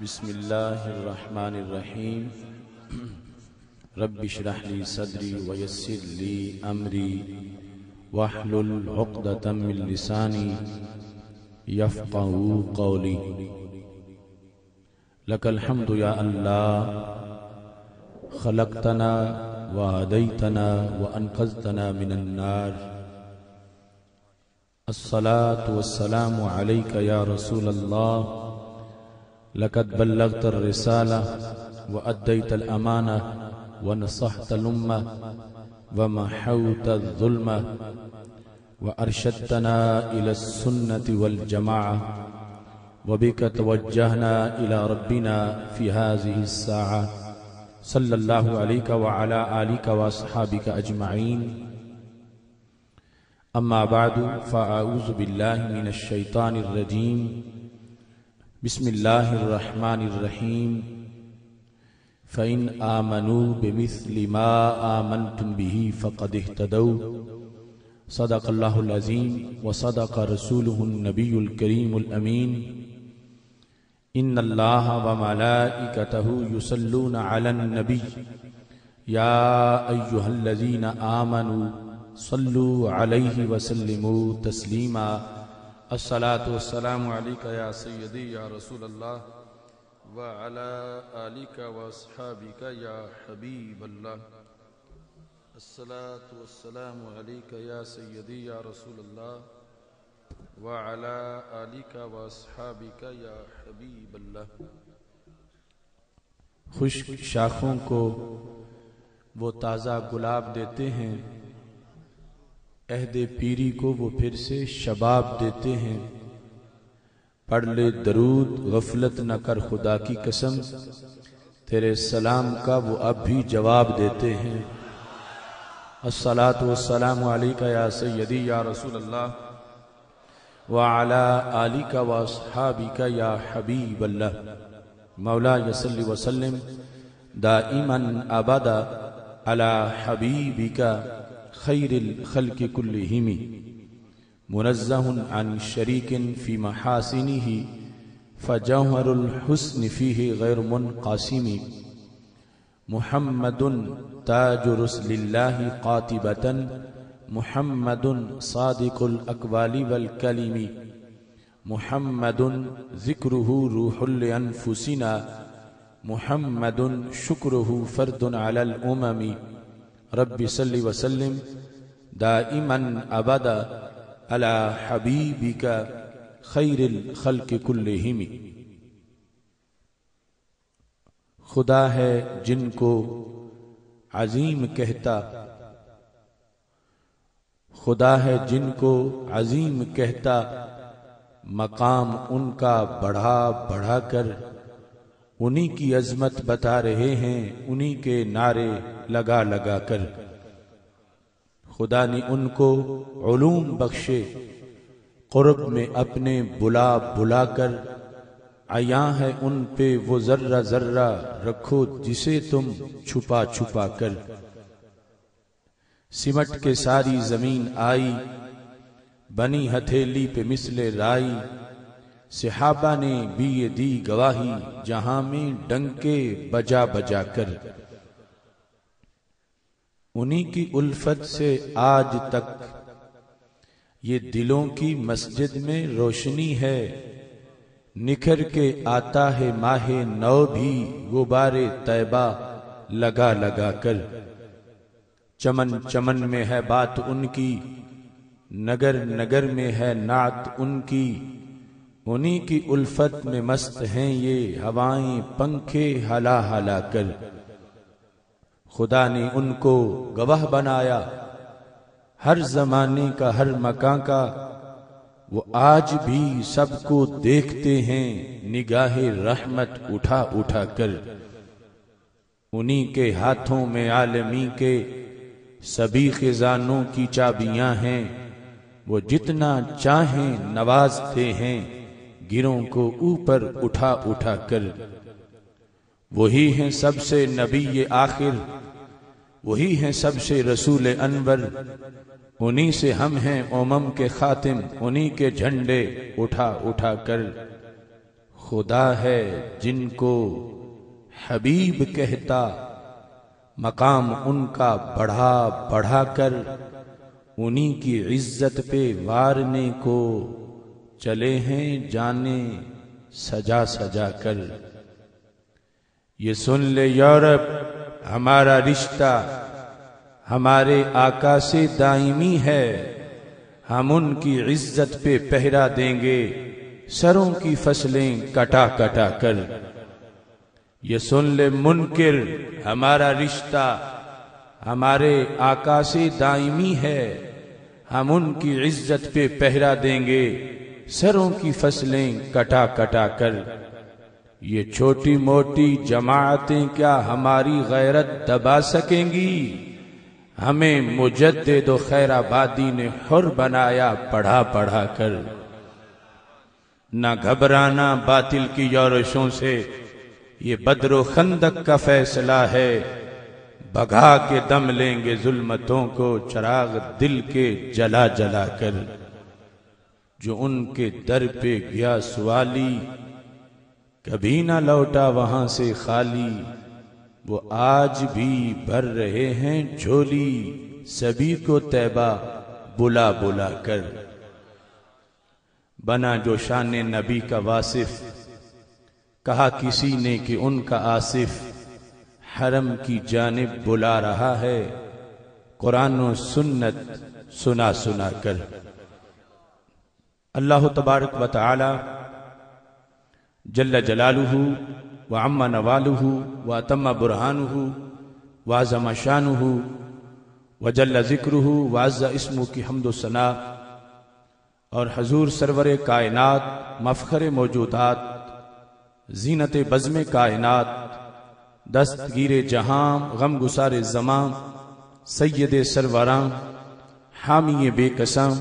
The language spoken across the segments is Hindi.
बिस्मिल्लाहिर्रहमानिर्रहीम। रब्बि श्रह ली सदरी वयस्सिर ली अमरी वहलुल उक़दतम मिन लिसानी यफ़क़हू क़ौली। लकल हम्दु या अल्लाह, खलक़तना व हदैतना व अनक़ज़तना मिनन नार। अस्सलातु वस्सलामु अलैका या रसूलल्लाह, लक़द बल्लग़तर रिसाला व अद्दैतल अमाना व नसहतल उम्मा व महौतल ज़ुल्मा व अरशदतना इलस सुन्नति वल जमाअ व बिका तवज्जहना इला रब्बिना फ़ी हाज़िहि स्साअ। सल्लल्लाहु अलैका व अला आलिका व अस्हाबिका अजमईन। अम्मा बादु फ़अऊज़ु बिल्लाहि मिनश शैतानिर रजीम। बिस्मिल्लाहिर्रहमानिर्रहीम। फ़इन आमनू बिमिस्लि मा आमनतुम बिही फ़क़द इह्तदौ। सदक़ल्लाहुल अज़ीम व सदक़ रसूलुहुन नबियुल करीमुल अमीन। इन्नल्लाह व मलाइकतहु युसल्लूना अलन नबी या अय्युहल्लज़ीना आमनू सल्लू अलैहि व सल्लिमू तस्लीमा। अस्सलातु वस्सलामु अलैका या सय्यदी या रसूलल्लाह व अला आलिका व अस्हाबिका या हबीबल्लाह। अस्सलातु वस्सलामु अलैका या सय्यदी या रसूलल्लाह व अला आलिका व अस्हाबिका या हबीबल्लाह। खुश्क शाखों को वो ताज़ा गुलाब देते हैं, अहदे पीरी को वो फिर से शबाब देते हैं। पढ़ ले दरूद गफलत न कर खुदा की कसम, तेरे सलाम का वो अब भी जवाब देते हैं। अस्सलातु वस्सलामु अलैका या सय्यदी या रसूलल्लाह व अला आलिका व अस्हाबिका या हबीबल्लाह। मौला यसल्लि व सल्लिम दाइमन अबदा अला हबीबिका खैरिल खल्क़ि कुल्लिहिम मुनज़्ज़हुन अन शरीकिन फ़ी महासिनिही फ़जौहरुल हुस्न फ़ीहि गैर मुनक़ासिम। मुहम्मदुन ताजु रुसलिल्लाहि क़ातिबतन मुहम्मदुन सादिक़ुल अक़वालि वल कलिमी। मुहम्मदुन ज़िक्रुहु रूहुल अनफुसिना मुहम्मदुन शुक्रुहु फ़र्दुन अलल उममी। रब्बि सल्लि व सल्लिम दाइमन अबदा अला हबीबिका खैरिल खल्क़ि कुल्लिहिम। खुदा है जिनको अजीम कहता, खुदा है जिनको अजीम कहता, मकाम उनका बढ़ा बढ़ा कर उन्हीं की अजमत बता रहे हैं, उन्हीं के नारे लगा लगा कर। खुदा ने उनको उलूम बख्शे, कुर्ब में अपने बुला बुला कर। आया है उन पे वो जर्रा जर्रा, रखो जिसे तुम छुपा छुपा कर। सिमट के सारी जमीन आई, बनी हथेली पे मिसले राई। सहाबा ने भी ये दी गवाही, जहां में डंके बजा बजा कर। उन्हीं की उल्फत से आज तक ये दिलों की मस्जिद में रोशनी है। निखर के आता है माहे नौ भी, गुबारे तैबा लगा लगा कर। चमन चमन में है बात उनकी, नगर नगर में है नात उनकी। उन्हीं की उल्फत में मस्त हैं ये हवाएं पंखे हला हला कर। खुदा ने उनको गवाह बनाया, हर जमाने का हर मकान का। वो आज भी सबको देखते हैं, निगाहे रहमत उठा उठा कर। उन्हीं के हाथों में आलमी के सभी खजानों की चाबियां हैं। वो जितना चाहें नवाजते हैं, गिरों को ऊपर उठा उठा कर। वही हैं सबसे नबी ये आखिर, वही हैं सबसे रसूल अनवर। उन्हीं से हम हैं उमम के खातिम, उन्हीं के झंडे उठा उठा कर। खुदा है जिनको हबीब कहता, मकाम उनका बढ़ा बढ़ा कर, उन्हीं की इज्जत पे वारने को चले हैं जाने सजा सजा कर। ये सुन ले यूरोप, हमारा रिश्ता हमारे आका से दायमी है, हम उनकी इज्जत पे पहरा देंगे सरों की फसलें कटा कटा कर। ये सुन ले मुनकिर, हमारा रिश्ता हमारे आका से दायमी है, हम उनकी इज्जत पे पहरा देंगे सरों की फसलें कटा कटा कर। ये छोटी मोटी जमाअतें क्या हमारी गैरत दबा सकेंगी, हमें मुजद्दिद खैराबादी ने हुर बनाया पढ़ा पढ़ा कर। ना घबराना बातिल की योरशों से, ये बद्र खंदक का फैसला है, भगा के दम लेंगे जुल्मतों को चिराग दिल के जला जला कर। जो उनके दर पे गया सवाली, कभी ना लौटा वहां से खाली, वो आज भी भर रहे हैं झोली, सभी को तैबा बुला बुला कर। बना जो शान नबी का वासिफ, कहा किसी ने कि उनका आसिफ, हरम की जानिब बुला रहा है, कुरान और सुन्नत सुना सुना कर। अल्लाह तबारक व तआला जल्ल जलालुहु व अम्मा नवालुहु व अतम्मा बुरहानुहु व अज़्ज़म शानुहु व जल्ल ज़िक्रुहु व अज़्ज़ा इस्मुहु की हम्दो सना, और हजूर सरवर कायनात, मफ़ख़र मौजूदात, ज़ीनत बज़्म कायनात, दस्तगीर जहां, गम गुसार ज़मां, सय्यद सरवरां, हामी बेकसां,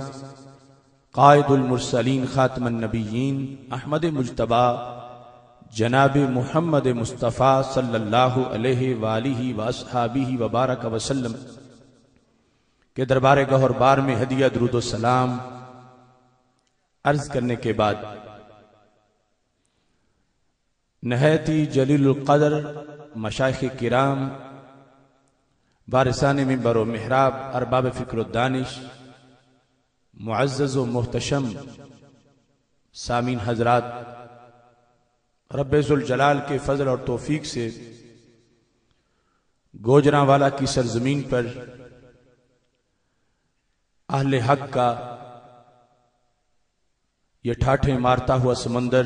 कायदुल मुरसलीन, खातमुन नबिय्यीन, अहमद मुज्तबा, जनाब मुहम्मद मुस्तफ़ा सल्लल्लाहु अलैहि वालिहि व अस्हाबिहि व बारक वसल्लम के दरबार गौहर बार में हदिया दुरूद सलाम अर्ज करने के बाद, नहायती जलीलुल क़द्र मशाइख़ किराम, वारिसाने मिंबर व मिहराब, अरबाब फ़िक्र व दानिश, मुअज़्ज़ज़ व मुहतशम सामीन हजरात, रब्बे ज़ुल जलाल के फजल और तौफीक से गोजरांवाला की सरजमीन पर अहले हक का ये ठाठे मारता हुआ समंदर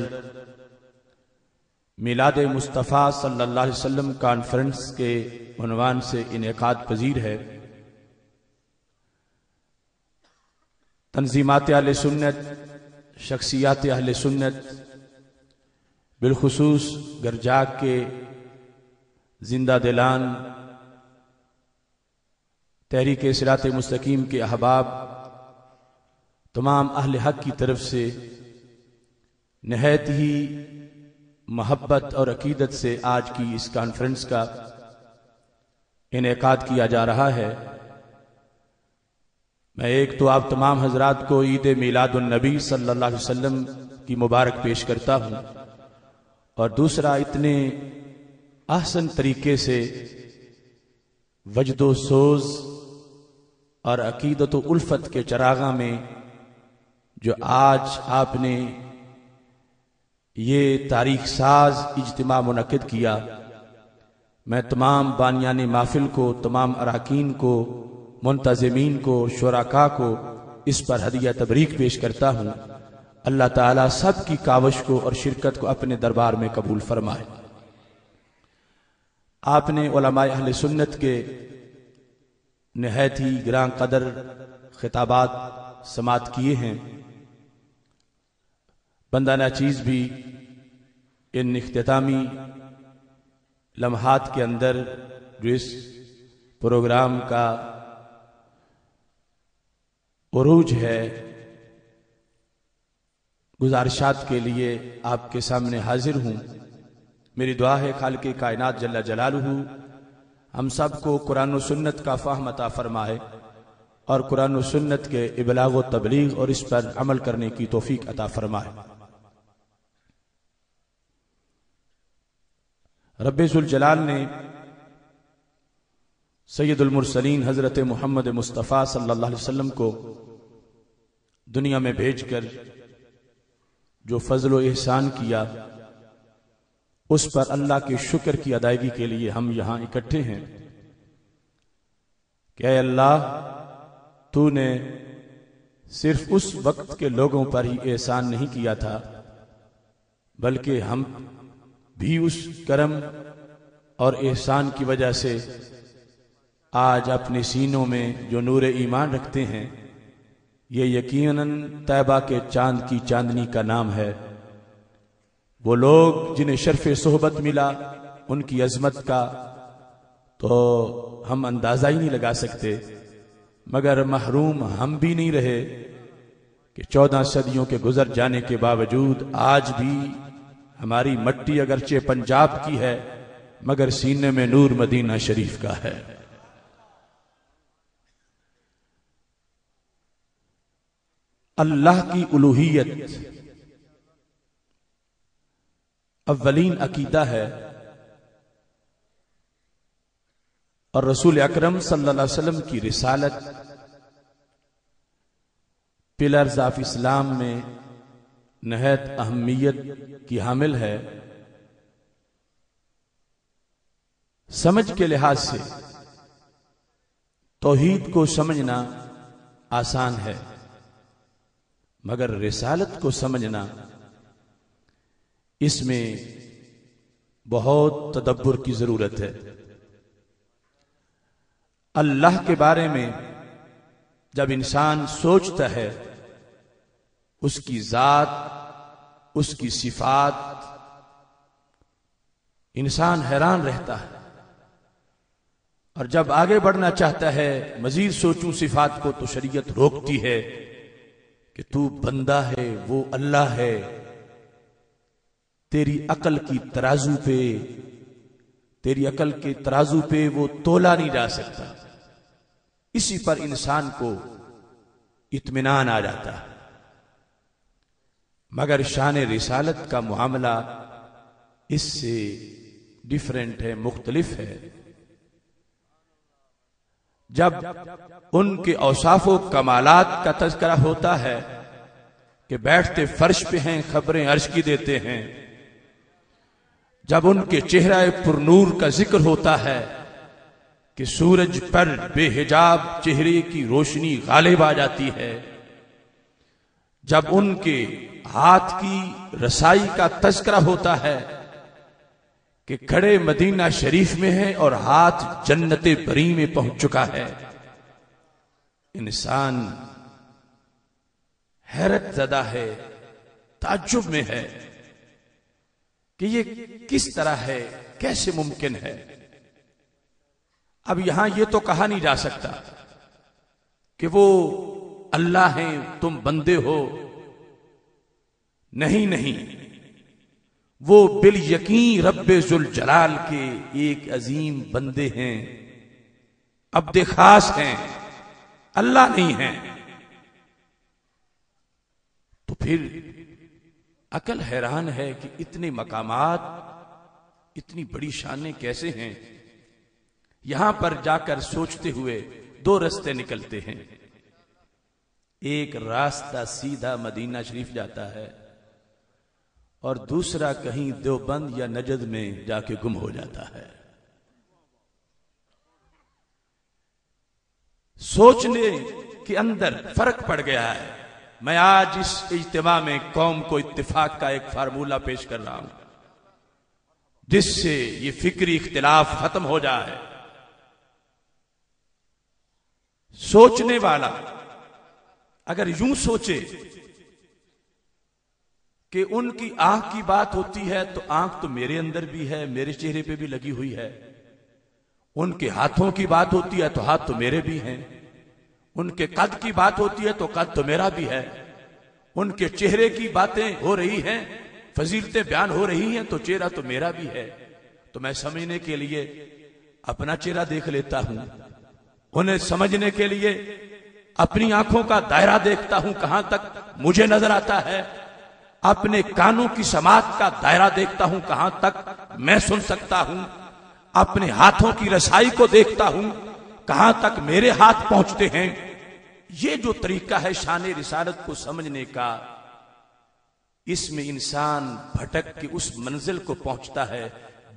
मिलाद मुस्तफ़ा सल्लल्लाहु अलैहि वसल्लम कॉन्फ्रेंस के उन्वान से इनेकाद पजीर है। तंजीमात अहले सुन्नत, शख्सियात अहले सुन्नत, बिलखुसूस गरजाक के जिंदा दिलान तहरीक सिरात मुस्तकीम के अहबाब, तमाम अहले हक की तरफ से नहायत ही मोहब्बत और अकीदत से आज की इस कॉन्फ्रेंस का इनेकाद किया जा रहा है। मैं एक तो आप तमाम हजरात को ईद मिलादुन नबी सल्लल्लाहु अलैहि वसल्लम की मुबारक पेश करता हूँ, और दूसरा इतने आहसन तरीके से वजदो सोज और अकीदत उल्फत के चरागा में जो आज आपने ये तारीख साज इज्तिमा मुनक्किद किया, मैं तमाम बानियान महफिल को, तमाम अराकीन को, मुंतज़िमीन को, शुराका को इस पर हदिया तबरीक पेश करता हूँ। अल्लाह ताला सब की कावश को और शिरकत को अपने दरबार में कबूल फरमाए। आपने उलमाए अहले सुन्नत के नहायत ही गिरां कदर खिताबात समात किए हैं। बंदा नाचीज भी इन इख्तितामी लम्हात के अंदर जो इस प्रोग्राम का उरूज है, गुजारिशात के लिए आपके सामने हाजिर हूँ। मेरी दुआ है खालिक़ कायनात जल्ल जलालुहु हम सबको कुरान व सुन्नत का फ़हम अता फरमाए और कुरान व सुन्नत के इबलाग व तबलीग और इस पर अमल करने की तौफीक अता फरमाए। रब्बे जुल जलाल ने सैयदुल मुरसलीन हजरत मोहम्मद मुस्तफ़ा सल्लल्लाहु अलैहि वसल्लम को दुनिया में भेजकर जो फजल व एहसान किया, उस पर अल्लाह के शुक्र की अदायगी के लिए हम यहां इकट्ठे हैं कि ऐ अल्लाह, तूने सिर्फ उस वक्त के लोगों पर ही एहसान नहीं किया था, बल्कि हम भी उस करम और एहसान की वजह से आज अपने सीनों में जो नूर ईमान रखते हैं, ये यकीनन तैबा के चांद की चांदनी का नाम है। वो लोग जिन्हें शर्फ़े सोहबत मिला, उनकी अजमत का तो हम अंदाजा ही नहीं लगा सकते, मगर महरूम हम भी नहीं रहे कि 14 सदियों के गुजर जाने के बावजूद आज भी हमारी मट्टी अगरचे पंजाब की है, मगर सीने में नूर मदीना शरीफ का है। अल्लाह की उलूहियत अव्वलीन अकीदा है और रसूल अकरम सल्लल्लाहु अलैहि वसल्लम की रिसालत पिलर्स ऑफ इस्लाम में नहायत अहमियत की हामिल है। समझ के लिहाज से तौहीद को समझना आसान है, मगर रिसालत को समझना, इसमें बहुत तदब्बुर की जरूरत है। अल्लाह के बारे में जब इंसान सोचता है, उसकी जात, उसकी सिफात, इंसान हैरान रहता है। और जब आगे बढ़ना चाहता है, मजीद सोचूं सिफात को, तो शरीयत रोकती है कि तू बंदा है, वो अल्लाह है, तेरी अकल की तराजू पे, तेरी अकल के तराजू पे वो तोला नहीं जा सकता। इसी पर इंसान को इत्मीनान आ जाता है। मगर शान रिसालत का मामला इससे डिफरेंट है, मुख्तलिफ है। जब उनके औसाफो कमालात का तज़किरा होता है कि बैठते फर्श पे हैं, खबरें अर्श की देते हैं, जब उनके चेहरा पुरनूर का जिक्र होता है कि सूरज पर बेहिजाब चेहरे की रोशनी गालिब आ जाती है, जब उनके हाथ की रसाई का तज़किरा होता है कि खड़े मदीना शरीफ में है और हाथ जन्नते बरी में पहुंच चुका है, इंसान हैरत ज़दा है, ताज्जुब में है कि ये किस तरह है, कैसे मुमकिन है। अब यहां ये तो कहा नहीं जा सकता कि वो अल्लाह हैं, तुम बंदे हो। नहीं नहीं, वो बिल यकीन रब्बे जुल जलाल के एक अजीम बंदे हैं, अब्दे खास हैं, अल्लाह नहीं है। तो फिर अकल हैरान है कि इतने मकामात, इतनी बड़ी शानें कैसे हैं। यहां पर जाकर सोचते हुए दो रास्ते निकलते हैं। एक रास्ता सीधा मदीना शरीफ जाता है और दूसरा कहीं देवबंद या नजद में जाके गुम हो जाता है। सोचने के अंदर फर्क पड़ गया है। मैं आज इस इज्तिमा में कौम को इत्तिफाक का एक फार्मूला पेश कर रहा हूं, जिससे ये फिक्री इख्तिलाफ खत्म हो जाए। सोचने वाला अगर यूं सोचे कि उनकी आंख की बात होती है, तो आंख तो मेरे अंदर भी है, मेरे चेहरे पे भी लगी हुई है। उनके हाथों की बात होती है तो हाथ तो मेरे भी हैं। उनके कद की बात होती है तो कद तो मेरा भी है। उनके चेहरे की बातें हो रही हैं, फजीलतें बयान हो रही हैं, तो चेहरा तो मेरा भी है। तो मैं समझने के लिए अपना चेहरा देख लेता हूं, उन्हें समझने के लिए अपनी आंखों का दायरा देखता हूं, कहां तक मुझे नजर आता है। अपने कानों की समात का दायरा देखता हूं, कहां तक मैं सुन सकता हूं, अपने हाथों की रसाई को देखता हूं, कहां तक मेरे हाथ पहुंचते हैं। ये जो तरीका है शान रिसालत को समझने का, इसमें इंसान भटक के उस मंजिल को पहुंचता है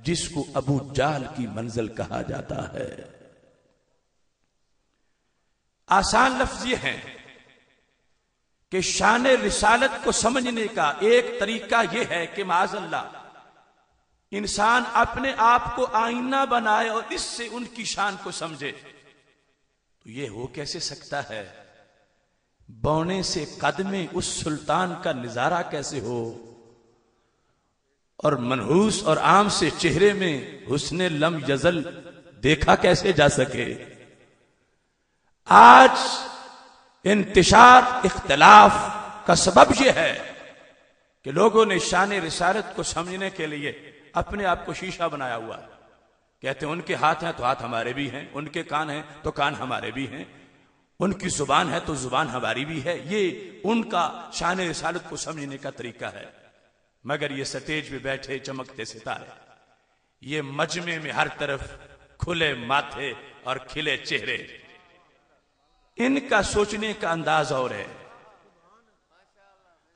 जिसको अबू जाहल की मंजिल कहा जाता है। आसान लफ्ज ये है कि शान रिसालत को समझने का एक तरीका यह है कि माअज़ल्लाह इंसान अपने आप को आईना बनाए और इससे उनकी शान को समझे। तो यह हो कैसे सकता है? बौने से कद में उस सुल्तान का नजारा कैसे हो, और मनहूस और आम से चेहरे में हुस्ने लम यजल देखा कैसे जा सके। आज इंतिशार इख्तिलाफ का सबब यह है कि लोगों ने शान रिसालत को समझने के लिए अपने आप को शीशा बनाया हुआ। कहते हैं उनके हाथ हैं तो हाथ हमारे भी हैं, उनके कान हैं तो कान हमारे भी हैं, उनकी जुबान है तो जुबान हमारी भी है। ये उनका शान रिसालत को समझने का तरीका है। मगर ये स्टेज पे बैठे चमकते सितारे, ये मजमे में हर तरफ खुले माथे और खिले चेहरे, इनका सोचने का अंदाज और है।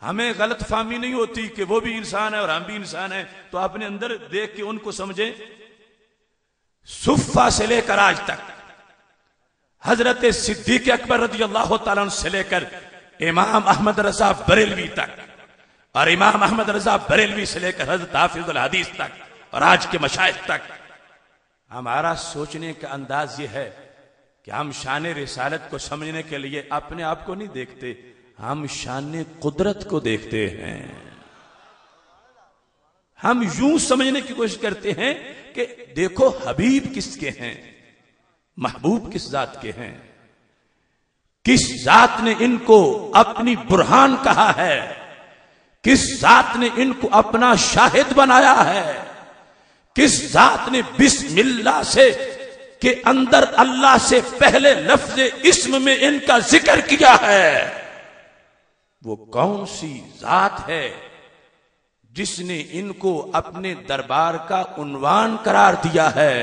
हमें गलत फहमी नहीं होती कि वो भी इंसान है और हम भी इंसान हैं, तो अपने अंदर देख के उनको समझे। सुफ़ा से लेकर आज तक, हजरत सिद्दीक अकबर रज़ियल्लाहु ताला अन्हु से लेकर इमाम अहमद रज़ा बरेलवी तक, और इमाम अहमद रज़ा बरेलवी से लेकर हजरत हाफिज़ुल हदीस तक और आज के मशाइख तक, हमारा सोचने का अंदाज यह है कि हम शान रिसालत को समझने के लिए अपने आप को नहीं देखते, हम शान कुदरत को देखते हैं। हम यूं समझने की कोशिश करते हैं कि देखो हबीब किसके हैं, महबूब किस जात के हैं, किस जात ने इनको अपनी बुरहान कहा है, किस जात ने इनको अपना शाहिद बनाया है, किस जात ने बिस्मिल्लाह से के अंदर अल्लाह से पहले लफ्ज इस्म में इनका जिक्र किया है। वो कौन सी जात है जिसने इनको अपने दरबार का उन्वान करार दिया है।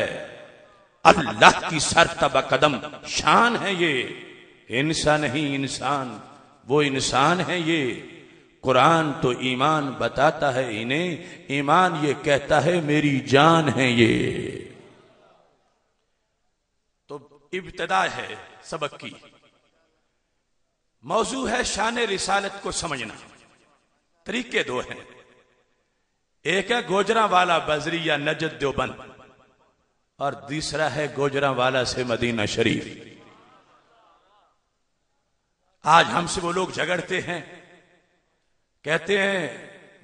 अल्लाह की सरतबा कदम शान है ये, इंसान नहीं इंसान, वो इंसान है ये। कुरान तो ईमान बताता है इन्हें, ईमान ये कहता है मेरी जान है ये। तो इब्तिदा है सबक की, मौजू है शान रिसालत को समझना। तरीके दो हैं, एक है गोजरावाला बजरी या नजद देवबंद, और दूसरा है गोजरावाला से मदीना शरीफ। आज हमसे वो लोग झगड़ते हैं, कहते हैं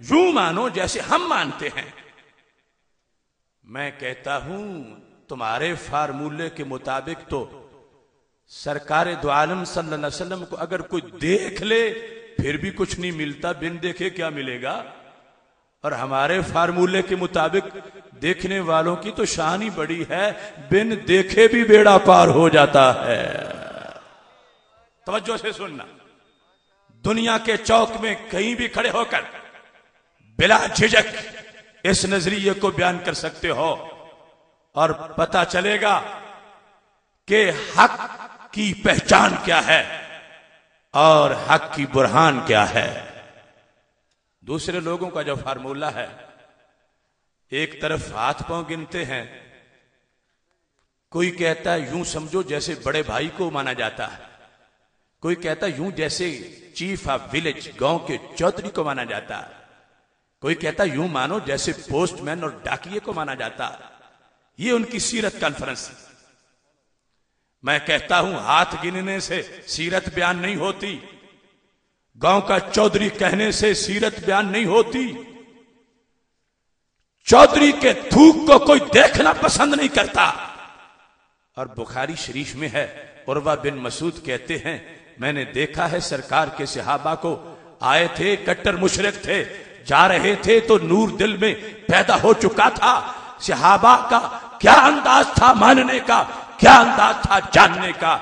यूं मानो जैसे हम मानते हैं। मैं कहता हूं तुम्हारे फार्मूले के मुताबिक तो सरकार दो आलम सल्लल्लाहु अलैहि वसल्लम को अगर कोई देख ले फिर भी कुछ नहीं मिलता, बिन देखे क्या मिलेगा। और हमारे फार्मूले के मुताबिक देखने वालों की तो शान ही बड़ी है, बिन देखे भी बेड़ा पार हो जाता है। तवज्जो से सुनना, दुनिया के चौक में कहीं भी खड़े होकर बिला झिझक इस नजरिए को बयान कर सकते हो और पता चलेगा कि हक की पहचान क्या है और हक की बुरहान क्या है। दूसरे लोगों का जो फार्मूला है, एक तरफ हाथ पांव गिनते हैं, कोई कहता है यूं समझो जैसे बड़े भाई को माना जाता है, कोई कहता है यूं जैसे चीफ ऑफ विलेज गांव के चौधरी को माना जाता है, कोई कहता है यूं मानो जैसे पोस्टमैन और डाकिये को माना जाता है। ये उनकी सीरत कॉन्फ्रेंस। मैं कहता हूं हाथ गिनने से सीरत बयान नहीं होती, गांव का चौधरी कहने से सीरत बयान नहीं होती। चौधरी के थूक को कोई देखना पसंद नहीं करता। और बुखारी शरीफ में है, उर्वा बिन मसूद कहते हैं मैंने देखा है सरकार के सहाबा को, आए थे कट्टर मुशरिक थे, जा रहे थे तो नूर दिल में पैदा हो चुका था। सहाबा का क्या अंदाज था मानने का, क्या अंदाज था जानने का,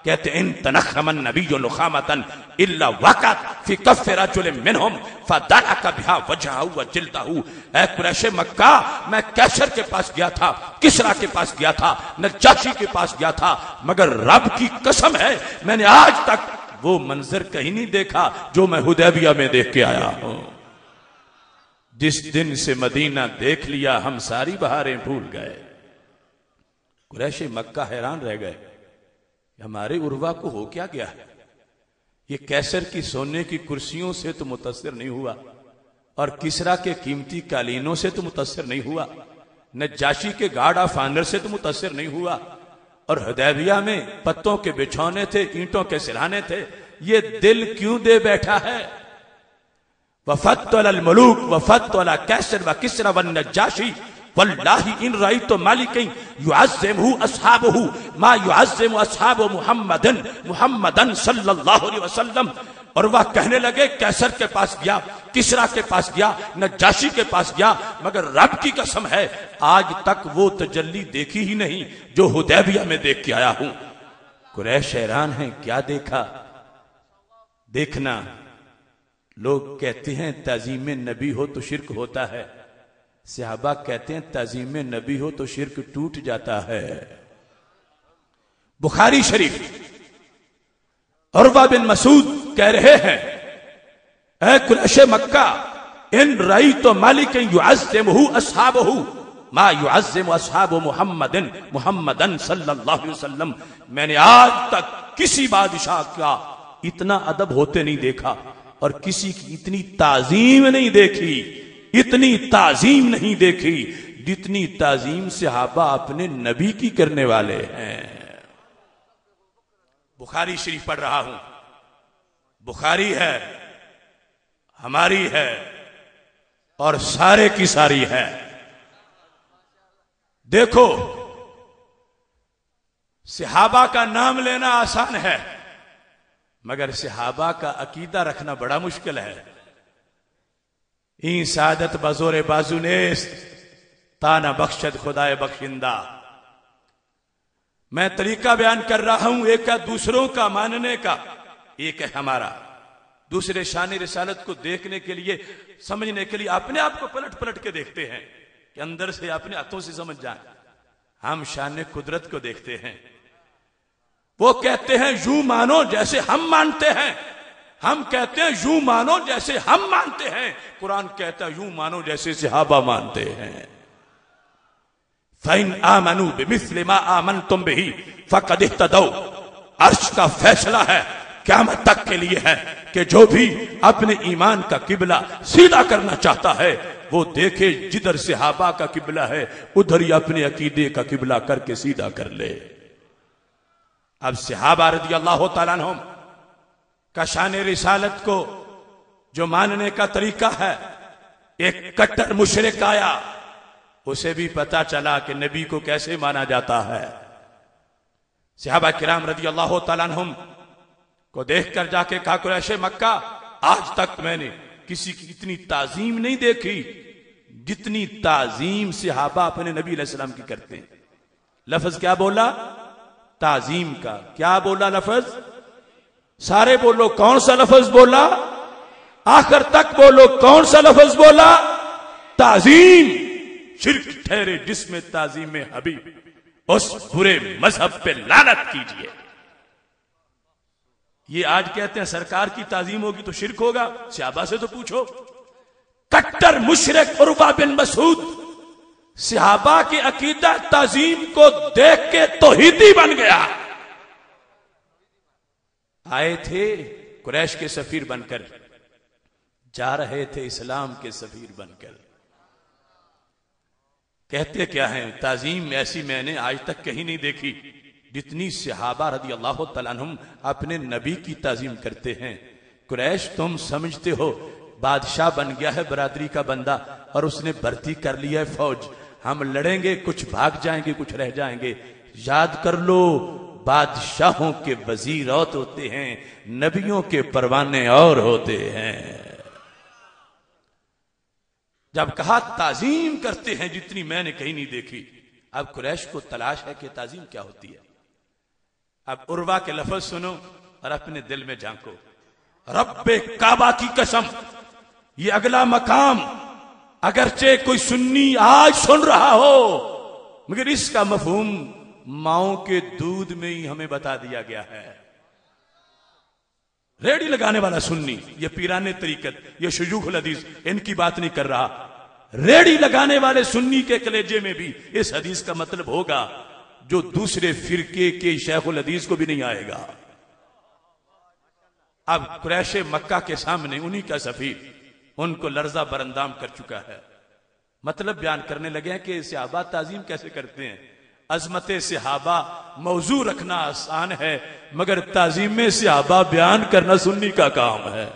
कहते इन तनखमन नबीयो नुखामतन इल्ला वक़त फी कफ़ रजुल मिनहुम फदरक बिहा वजहहु व जिल्दहु। ऐ कुरैश मक्का, मैं कैसर के पास गया था, किसरा के पास गया था, नजाशी के पास गया था, मगर रब की कसम है मैंने आज तक वो मंजर कहीं नहीं देखा जो मैं हुदैबिया में देख के आया हूं। जिस दिन से मदीना देख लिया हम सारी बहारें भूल गए। कुरैश मक्का हैरान रह गए, हमारे उर्वा को हो क्या गया है? ये कैसर की सोने की कुर्सियों से तो मुतासिर नहीं हुआ और किसरा के कीमती कालीनों से तो मुतासिर नहीं हुआ, नजाशी के गार्ड ऑफ ऑनर से तो मुतासिर नहीं हुआ, और हुदैबिया में पत्तों के बिछौने थे, ईंटों के सिरहाने थे। ये दिल क्यों दे बैठा है? वफत अल मलूक वफत अला कैसर व किसरा व नजाशी वल्लाहि इन रअयतु मालिकन युअज़्ज़िमहु अस्हाबहु मा युअज़्ज़िमु अस्हाबु मुहम्मदन सल्लल्लाहु अलैहि वसल्लम। और वह कहने लगे कैसर के पास गया, किसरा के पास गया, नजाशी के पास गया, मगर रब की कसम है आज तक वो तजल्ली देखी ही नहीं जो हुदैबिया में देख के आया हूं। कुरैश हैरान है, क्या देखा? देखना, लोग कहते हैं ताजीम नबी हो तो शिर्क होता है, सहाबा कहते हैं ताजीम नबी हो तो शिर्क टूट जाता है। बुखारी शरीफ उर्वा बिन मसूद कह रहे हैं, ऐ कुरैश मक्का, इन रअयतु मालिकन युअज़्ज़िमुहु अस्हाबहु मा युअज़्ज़िमु अस्हाबु मुहम्मदन सल्लल्लाहु अलैहि वसल्लम। मैंने आज तक किसी बादशाह का इतना अदब होते नहीं देखा और किसी की इतनी ताजीम नहीं देखी, इतनी ताजीम नहीं देखी जितनी ताजीम सहाबा अपने नबी की करने वाले हैं। बुखारी शरीफ पढ़ रहा हूं, बुखारी है, हमारी है और सारे की सारी है। देखो, सहाबा का नाम लेना आसान है मगर सहाबा का अकीदा रखना बड़ा मुश्किल है। ई सादत बजोरे बाजू नेस्त ताना बख्शत खुदाए बख्शिंदा। मैं तरीका बयान कर रहा हूं, एक है दूसरों का मानने का, एक है हमारा। दूसरे शान रिसालत को देखने के लिए, समझने के लिए अपने आप को पलट पलट के देखते हैं कि अंदर से अपने हाथों से समझ जाए। हम शान कुदरत को देखते हैं। वो कहते हैं यूं मानो जैसे हम मानते हैं, हम कहते हैं यूं मानो जैसे हम मानते हैं। कुरान कहता है यूं मानो जैसे सहाबा मानते हैं। फ़इन आमनू बिमिस्लि मा आमनतुम बिही फ़क़द इह्तदौ। अर्श का फैसला है, क़यामत तक के लिए है कि जो भी अपने ईमान का किबला सीधा करना चाहता है वो देखे जिधर सहाबा का किबला है उधर ही अपने अकीदे का किबला करके सीधा कर ले। अब सहाबा रज़ियल्लाहु तआला अन्हुम का शान रिसालत को जो मानने का तरीका है, एक कट्टर मुशरिक आया, उसे भी पता चला कि नबी को कैसे माना जाता है। सहाबा किराम रज़ियल्लाहु तआला अन्हुम को देखकर जाके कहा, कुरैश मक्का, आज तक मैंने किसी की इतनी ताजीम नहीं देखी जितनी ताजीम सहाबा अपने नबी अलैहि सलाम की करते हैं। लफ्ज क्या बोला? ताजीम का। क्या बोला लफ्ज? सारे बोलो, कौन सा लफ्ज बोला? आखिर तक बोलो, कौन सा लफ्ज बोला? ताजीम। शिर्क ठहरे जिसमें ताजीम में हबीब, उस बुरे मजहब पे लानत कीजिए। ये आज कहते हैं सरकार की ताजीम होगी तो शिर्क होगा, सहाबा से तो पूछो। कट्टर मुशरिक उर्वा बिन मसूद सहाबा की अकीदा ताजीम को देख के तौहीदी बन गया। आए थे कुरैश के सफीर बनकर, जा रहे थे इस्लाम के सफीर बनकर। कहते क्या हैं? ताजीम ऐसी मैंने आज तक कहीं नहीं देखी जितनी सहाबा रज़ियल्लाहु तआला अन्हुम अपने नबी की ताजीम करते हैं। कुरैश, तुम समझते हो बादशाह बन गया है बरादरी का बंदा और उसने भर्ती कर लिया है फौज, हम लड़ेंगे, कुछ भाग जाएंगे, कुछ रह जाएंगे। याद कर लो, बादशाहों के वजीर और होते हैं, नबियों के परवाने और होते हैं। जब कहा ताजीम करते हैं जितनी मैंने कहीं नहीं देखी। अब कुरैश को तलाश है कि ताजीम क्या होती है। अब उर्वा के लफ्ज सुनो और अपने दिल में झांको। रब्बे काबा की कसम, ये अगला मकाम अगरचे कोई सुन्नी आज सुन रहा हो, मगर इसका मफहूम माओ के दूध में ही हमें बता दिया गया है। रेडी लगाने वाला सुन्नी, ये पीराने तरीकत, ये शुजूखुल हदीस, इनकी बात नहीं कर रहा। रेडी लगाने वाले सुन्नी के कलेजे में भी इस हदीस का मतलब होगा, जो दूसरे फिरके के शेखुल हदीस को भी नहीं आएगा। अब कुरैश मक्का के सामने उन्हीं का सफीर उनको लर्जा बरंदाम कर चुका है। मतलब बयान करने लगे हैं कि सहाबा ताजीम कैसे करते हैं। अजमत सहाबा मौजू रखना आसान है, मगर ताजीम में सहाबा बयान करना सुन्नी का काम है।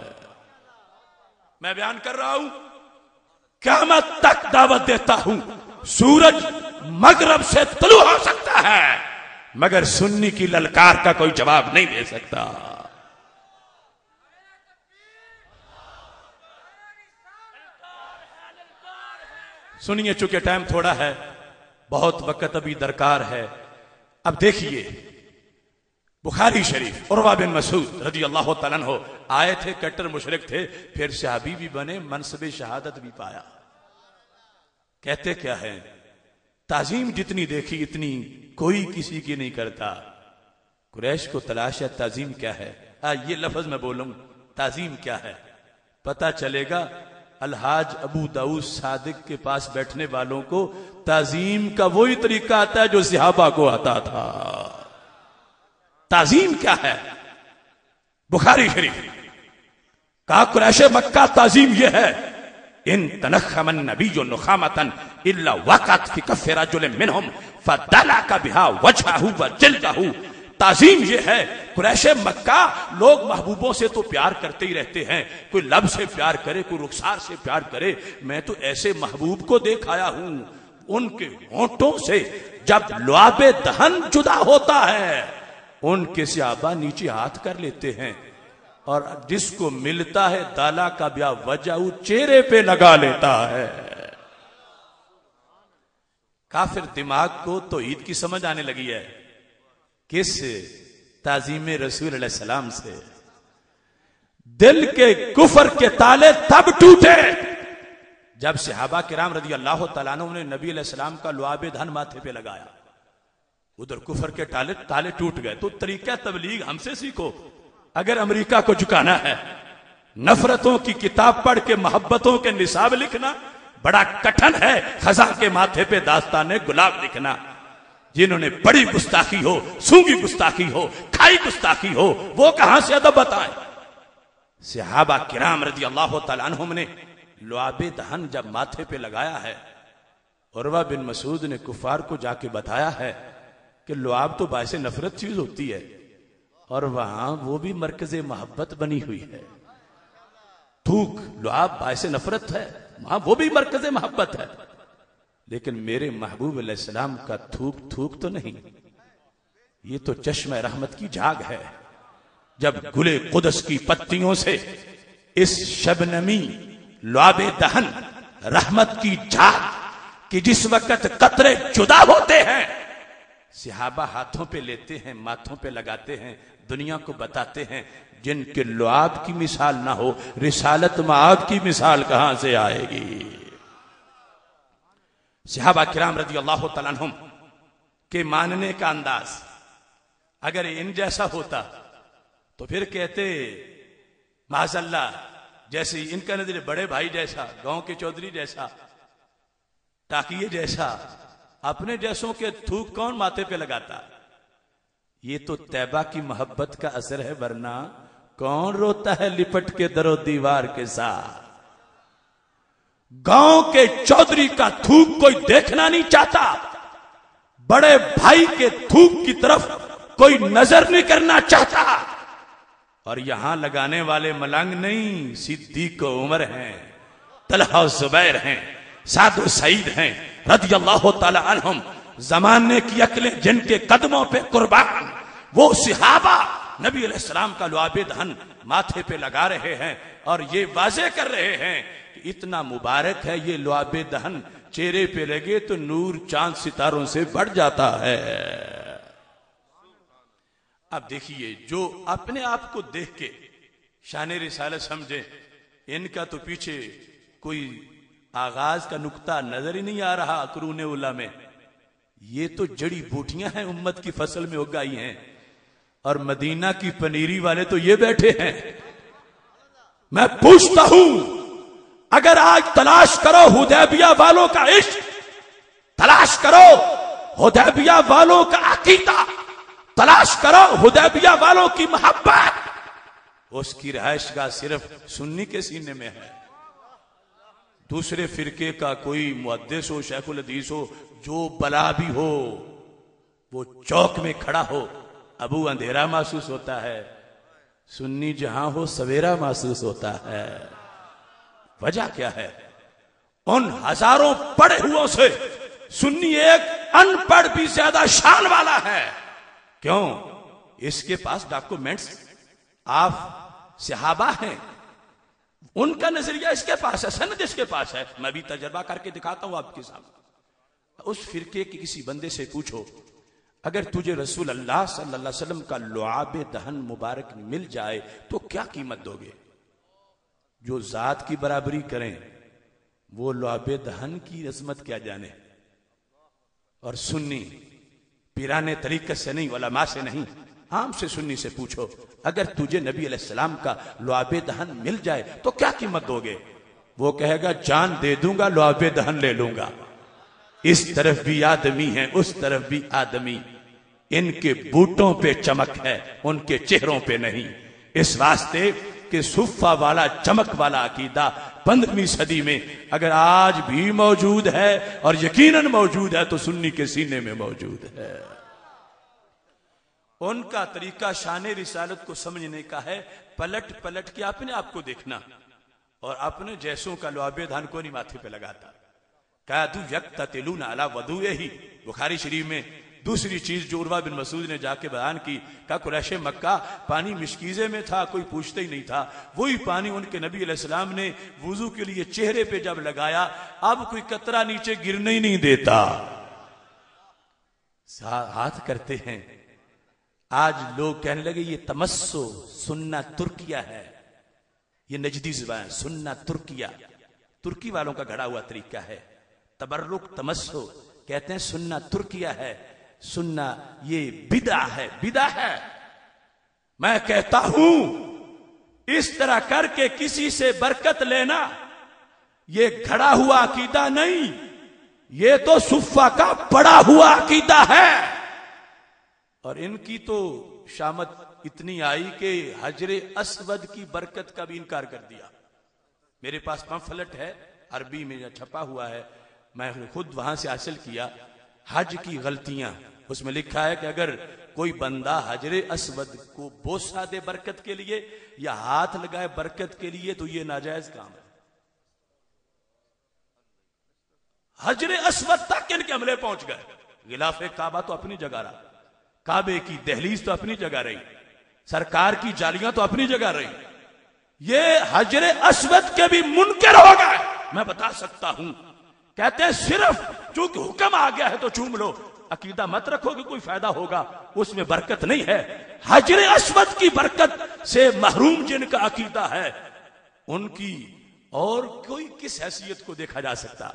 मैं बयान कर रहा हूं, क़यामत तक दावत देता हूं, सूरज मगरब से तुलू हो सकता है, मगर सुन्नी की ललकार का कोई जवाब नहीं दे सकता। सुनिए, चूंकि टाइम थोड़ा है, बहुत वक्त अभी दरकार है। अब देखिए, बुखारी शरीफ, उर्वा बिन मसूद रजी अल्लाह तआला अन्हु आए थे, कट्टर मुशरिक थे, फिर सहाबी भी बने, मनसब शहादत भी पाया। कहते क्या है, ताजीम जितनी देखी इतनी कोई किसी की नहीं करता। कुरैश को तलाश है ताजीम क्या है। ये लफ्ज मैं बोलूं, ताजीम क्या है, पता चलेगा। अलहाज अबू दाऊद सादिक के पास बैठने वालों को ताजीम का वही तरीका आता है जो सहाबा को आता था। ताजीम क्या है? बुखारी शरीफ कहा, कुरैश मक्का ताजीम यह है, इन तनखमन नबी जो नुखामतन इल्ला वक़त फी कफ़्फ़ि रजुलिन मिनहुम फदलका बिहा वजहहु व जल्दहु। ताजीम ये है, कुरैश मक्का लोग महबूबों से तो प्यार करते ही रहते हैं, कोई लब से प्यार करे, कोई रुखसार से प्यार करे। मैं तो ऐसे महबूब को देख आया हूं, उनके होंठों से जब लुआबे दहन जुदा होता है, उनके सहाबा नीचे हाथ कर लेते हैं, और जिसको मिलता है दाला का ब्याह वजह चेहरे पे लगा लेता है। काफिर दिमाग को तो ईद की समझ आने लगी है। किस? ताजीम रसूल अलैहि सलाम से। दिल के कुफर के ताले तब टूटे जब सहाबा किराम रज़ी अल्लाह तआला अन्हुम ने नबी अलैहि सलाम का लुआबे धन माथे पे लगाया, उधर कुफर के ताले टूट गए। तो तरीका तबलीग हमसे सीखो। अगर अमेरिका को झुकाना है, नफरतों की किताब पढ़ के मोहब्बतों के निसाब लिखना बड़ा कठिन है। खजा के माथे पे दास्ताने गुलाब लिखना, जिन्होंने बड़ी गुस्ताखी हो, सूंगी गुस्ताखी हो, खाई गुस्ताखी हो, वो कहां से अदब बताएं। सहाबा किराम रज़ी अल्लाह तआला अन्हुम ने लुआबे दहन जब माथे पे लगाया है, उर्वा बिन मसूद ने कुफार को जाके बताया है कि लुआब तो बायसे नफरत चीज होती है, और वहां वो भी मरकज़े मोहब्बत बनी हुई है। थूक लुआब बायसे नफरत है, वहां वो भी मरकज़े मोहब्बत है, लेकिन मेरे महबूब अलैहिस्सलाम का थूक थूक तो नहीं, ये तो चश्मे रहमत की झाग है। जब गुले कुदस की पत्तियों से इस शबनमी लुआबे दहन रहमत की झाग कि जिस वक्त कतरे जुदा होते हैं, सहाबा हाथों पे लेते हैं, माथों पे लगाते हैं, दुनिया को बताते हैं, जिनके लुआब की मिसाल ना हो, रिसालत माब की मिसाल कहां से आएगी। सहाबा किराम रज़ी अल्लाह तआला अन्हुम के मानने का अंदाज अगर इन जैसा होता तो फिर कहते माज़अल्लाह, जैसे इनका नजर बड़े भाई जैसा, गांव के चौधरी जैसा, ताकिए जैसा, अपने जैसों के थूक कौन माथे पे लगाता। ये तो तैबा की मोहब्बत का असर है, वरना कौन रोता है लिपट के दरो दीवार के साथ। गांव के चौधरी का थूक कोई देखना नहीं चाहता, बड़े भाई के थूक की तरफ कोई नजर नहीं करना चाहता। और यहां लगाने वाले मलंग नहीं, सिद्दीक उमर हैं, तलहा जुबैर हैं, साद सईद हैं रज़ी अल्लाह तआला अन्हुम। जमाने की अकलें जिनके कदमों पे कुर्बान, वो सहाबा नबी अलैहिस्सलाम का लुआबे दहन माथे पे लगा रहे हैं और ये वाजे कर रहे हैं कि इतना मुबारक है ये लुआबे दहन, चेहरे पे लगे तो नूर चांद सितारों से बढ़ जाता है। अब देखिए, जो अपने आप को देख के शान रिसालत समझे, इनका तो पीछे कोई आगाज का नुक्ता नजर ही नहीं आ रहा कुरूने उला में। ये तो जड़ी बूटियां हैं, उम्मत की फसल में उगाई हैं, और मदीना की पनीरी वाले तो ये बैठे हैं। मैं पूछता हूं, अगर आज तलाश करो हुदैबिया वालों का इश्क, तलाश करो हुदैबिया वालों का अकीदा, तलाश करो हुदैबिया वालों की मोहब्बत, उसकी रहायशगाह सिर्फ सुन्नी के सीने में है। दूसरे फिरके का कोई मुहद्दिस हो, शेखुल हदीस हो, जो बला भी हो, वो चौक में खड़ा हो, अबू अंधेरा महसूस होता है, सुन्नी जहां हो सवेरा महसूस होता है। वजह क्या है? उन हजारों पढ़े हुओं से सुन्नी एक अनपढ़ भी ज्यादा शान वाला है। क्यों? इसके पास डॉक्यूमेंट्स आप सहाबा हैं, उनका नजरिया इसके पास है, सनद इसके पास है। मैं भी तजर्बा करके दिखाता हूं आपके सामने। उस फिरके के किसी बंदे से पूछो, अगर तुझे रसूल अल्लाह सल्लल्लाहु अलैहि वसल्लम का लुआबे दहन मुबारक मिल जाए तो क्या कीमत दोगे? जो जात की बराबरी करें वो लुआबे दहन की अजमत क्या जाने। और सुन्नी पीराने तरीके से नहीं, उलमा से नहीं, आम से सुन्नी से पूछो, अगर तुझे नबी अलैहिस्सलाम का लुआबे दहन मिल जाए तो क्या कीमत दोगे? वो कहेगा जान दे दूंगा, लुआबे दहन ले लूंगा। इस तरफ भी आदमी है, उस तरफ भी आदमी, इनके बूटों पे चमक है, उनके चेहरों पे नहीं। इस वास्ते कि सुफ़ा वाला चमक वाला अकीदा 15वीं सदी में अगर आज भी मौजूद है, और यकीनन मौजूद है, तो सुन्नी के सीने में मौजूद है। उनका तरीका शान रिसालत को समझने का है, पलट पलट के अपने आप को देखना, और अपने जैसों का लुआबे दहन को नहीं माथे पे लगाता। कादू यक्ततिलून अला वदूइही, बुखारी शरीफ में दूसरी चीज जो उर्वा बिन मसूद ने जाके बयान की, का कुरैश मक्का पानी मिशकीजे में था, कोई पूछते ही नहीं था। वही पानी उनके नबी अलैहिस्सलाम ने वुजू के लिए चेहरे पे जब लगाया, अब कोई कतरा नीचे गिरने ही नहीं देता, हाथ करते हैं। आज लोग कहने लगे ये तमस्सो सुन्ना तुर्किया है, ये नजदी ज़बान सुन्ना तुर्किया, तुर्की वालों का घड़ा हुआ तरीका है। तबर्रुक तमस्सो कहते हैं, सुन्ना तुर्किया है, सुन्ना ये बिदा है, बिदा है। मैं कहता हूं इस तरह करके किसी से बरकत लेना ये घड़ा हुआ अकीदा नहीं, ये तो सुफ़ा का पड़ा हुआ अकीदा है। और इनकी तो शामत इतनी आई कि हजरे अस्वद की बरकत का भी इनकार कर दिया। मेरे पास पंफलेट है, अरबी में छपा हुआ है, मैं खुद वहां से हासिल किया। हज की गलतियां, उसमें लिखा है कि अगर कोई बंदा हजरे अस्वद को बोसा दे बरकत के लिए या हाथ लगाए बरकत के लिए तो ये नाजायज काम है। हजरे अस्वद तक इनके हमले पहुंच गए। गिलाफे काबा तो अपनी जगह रहा, काबे की दहलीज तो अपनी जगह रही, सरकार की जालियां तो अपनी जगह रही, ये हजरे अस्वद के भी मुनकर हो गए। मैं बता सकता हूं, कहते हैं सिर्फ चूंकि हुक्म आ गया है तो चूम लो, अकीदा मत रखोगे कोई फायदा होगा, उसमें बरकत नहीं है। हजरे अस्वद की बरकत से महरूम जिनका अकीदा है, उनकी और कोई किस हैसियत को देखा जा सकता।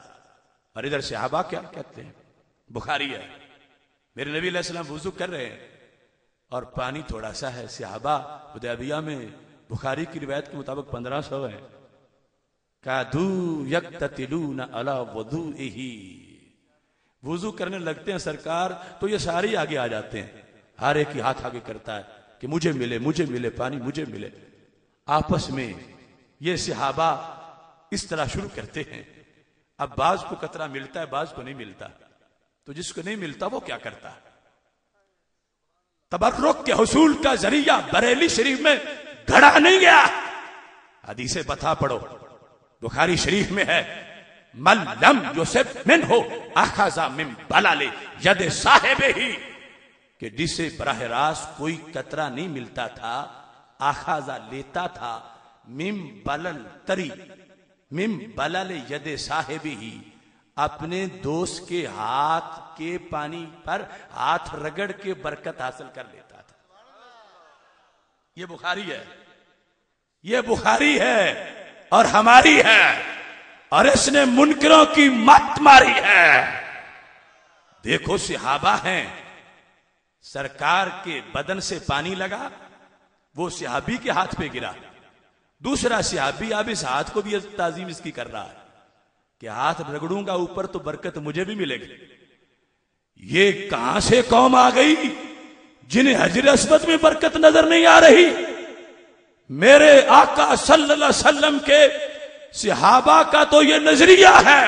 और इधर सहाबा क्या कहते हैं, बुखारी है, मेरे नबी अलैहिस्सलाम वुजू कर रहे हैं और पानी थोड़ा सा है। सहाबा हुदैबिया में बुखारी की रिवायत के मुताबिक 1500 है। कादू यक्ततिलून अला वदूइही, वुजू करने लगते हैं सरकार तो ये सारे आगे आ जाते हैं, हर एक ही हाथ आगे करता है कि मुझे मिले, मुझे मिले पानी, मुझे मिले। आपस में ये सहाबा इस तरह शुरू करते हैं। अब बाज को कतरा मिलता है, बाज को नहीं मिलता, तो जिसको नहीं मिलता वो क्या करता है? तबर्रुक के हुसूल का जरिया बरेली शरीफ में घड़ा नहीं गया। हदीसे बता पढ़ो, बुखारी शरीफ में है, मल्लम यूसिफ मिन हो अखज़ा मिन बलाले यद साहिबे ही, कि जिसे बराह रास्त कोई कतरा नहीं मिलता था, अखज़ा लेता था, मिम बलल तरी मिम बलल यद साहिबे ही, अपने दोस्त के हाथ के पानी पर हाथ रगड़ के बरकत हासिल कर लेता था। ये बुखारी है, ये बुखारी है और हमारी है, और इसने मुनकरों की मत मारी है। देखो सिहाबा हैं, सरकार के बदन से पानी लगा, वो सिहाबी के हाथ पे गिरा, दूसरा सिहाबी अब इस हाथ को भी ताजीम इसकी कर रहा है कि हाथ रगड़ूंगा ऊपर तो बरकत मुझे भी मिलेगी। ये कहां से कौम आ गई जिन्हें हजर अस्वद में बरकत नजर नहीं आ रही? मेरे आका सल्लल्लाहु अलैहि वसल्लम के सिहाबा का तो ये नजरिया है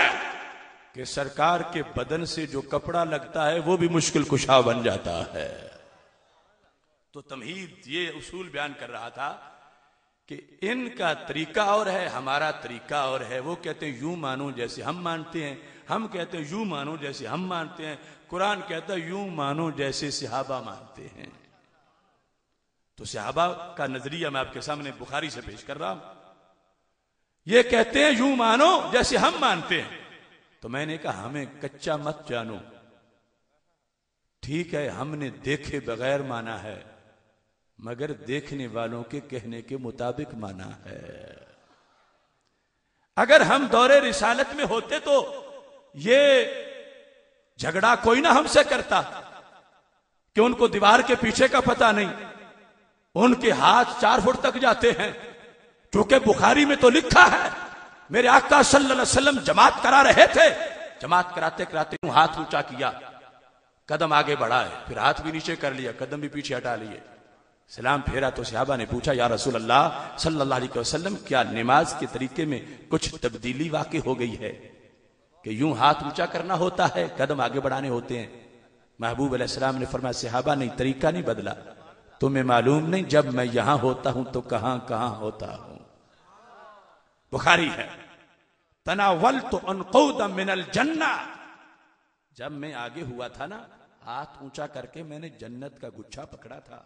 कि सरकार के बदन से जो कपड़ा लगता है वो भी मुश्किल कुशा बन जाता है। तो तमहीद ये उसूल बयान कर रहा था कि इनका तरीका और है, हमारा तरीका और है। वो कहते हैं यूं मानो जैसे हम मानते हैं, हम कहते हैं यूं मानो जैसे हम मानते हैं, कुरान कहता है यूं मानो जैसे सिहाबा मानते हैं। तो सिहाबा का नजरिया मैं आपके सामने बुखारी से पेश कर रहा हूं। ये कहते हैं यूं मानो जैसे हम मानते हैं। तो मैंने कहा हमें कच्चा मत जानो, ठीक है हमने देखे बगैर माना है, मगर देखने वालों के कहने के मुताबिक माना है। अगर हम दौरे रिसालत में होते तो ये झगड़ा कोई ना हमसे करता कि उनको दीवार के पीछे का पता नहीं, उनके हाथ 4 फुट तक जाते हैं। क्योंकि बुखारी में तो लिखा है मेरे आका सल्लल्लाहु अलैहि वसल्लम जमात करा रहे थे, जमात कराते कराते हाथ ऊंचा किया, कदम आगे बढ़ाए, फिर हाथ भी नीचे कर लिया, कदम भी पीछे हटा लिए, सलाम फेरा। तो सहाबा ने पूछा या रसूल अल्लाह सल्लल्लाहु अलैहि वसल्लम क्या नमाज के तरीके में कुछ तब्दीली वाकई हो गई है कि यूं हाथ ऊंचा करना होता है, कदम आगे बढ़ाने होते हैं? महबूब अलैहिस्सलाम ने फरमाया सहाबा नहीं, तरीका नहीं बदला, तुम्हें मालूम नहीं जब मैं यहां होता हूं तो कहां कहां होता हूं। बुखारी है तनावल तो अनकौद मिनल जन्ना, जब मैं आगे हुआ था ना हाथ ऊंचा करके मैंने जन्नत का गुच्छा पकड़ा था।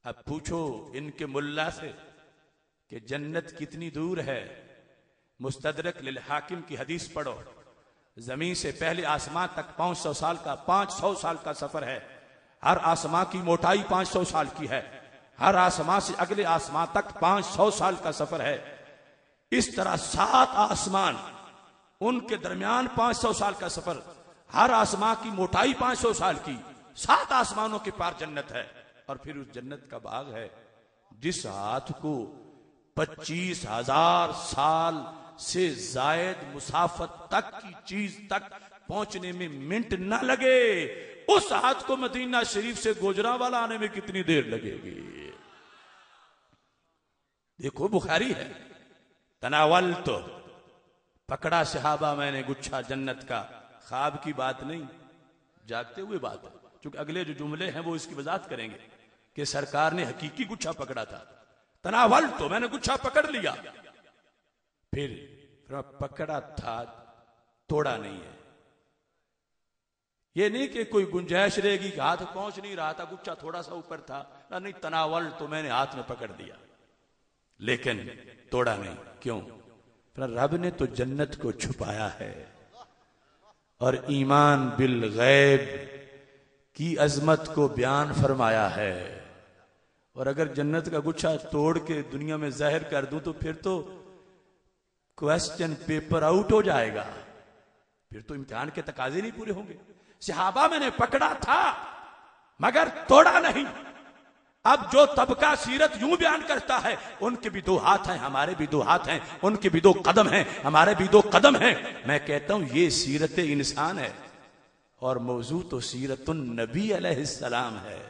अब पूछो इनके मुल्ला से कि जन्नत कितनी दूर है। मुस्तदरक लिल हाकिम की हदीस पढ़ो, जमीन से पहले आसमां तक 500 साल का सफर है। हर आसमां की मोटाई 500 साल की है, हर आसमां से अगले आसमां तक 500 साल का सफर है। इस तरह 7 आसमान, उनके दरमियान 500 साल का सफर, हर आसमां की मोटाई 500 साल की, 7 आसमानों के पार जन्नत है। और फिर उस जन्नत का बाग है जिस हाथ को 25,000 साल से जायद मुसाफत तक की चीज तक पहुंचने में मिनट ना लगे, उस हाथ को मदीना शरीफ से गुजरांवाला आने में कितनी देर लगेगी? देखो बुखारी है तनावल तो पकड़ा सहाबा मैंने गुच्छा जन्नत का। ख्वाब की बात नहीं, जागते हुए बात है, क्योंकि अगले जो जुमले हैं वो इसकी वजाहत करेंगे कि सरकार ने हकीकी गुच्छा पकड़ा था। तनावल तो मैंने गुच्छा पकड़ लिया, फिर पकड़ा था तोड़ा नहीं है। ये नहीं कि कोई गुंजाइश रहेगी कि हाथ पहुंच नहीं रहा था, गुच्छा थोड़ा सा ऊपर था ना, नहीं तनावल तो मैंने हाथ में पकड़ दिया लेकिन तोड़ा नहीं। क्यों? रब ने तो जन्नत को छुपाया है और ईमान बिल गैब की अजमत को बयान फरमाया है। और अगर जन्नत का गुच्छा तोड़ के दुनिया में जाहिर कर दूं तो फिर तो क्वेश्चन पेपर आउट हो जाएगा, फिर तो इम्तिहान के तकाजे नहीं पूरे होंगे। सहाबा मैंने पकड़ा था मगर तोड़ा नहीं। अब जो तबका सीरत यूं बयान करता है, उनके भी 2 हाथ हैं, हमारे भी 2 हाथ हैं, उनके भी 2 कदम हैं, हमारे भी 2 कदम हैं। मैं कहता हूं ये सीरत इंसान है और मौजू तो सीरतुन नबी अलैहिस्सलाम है।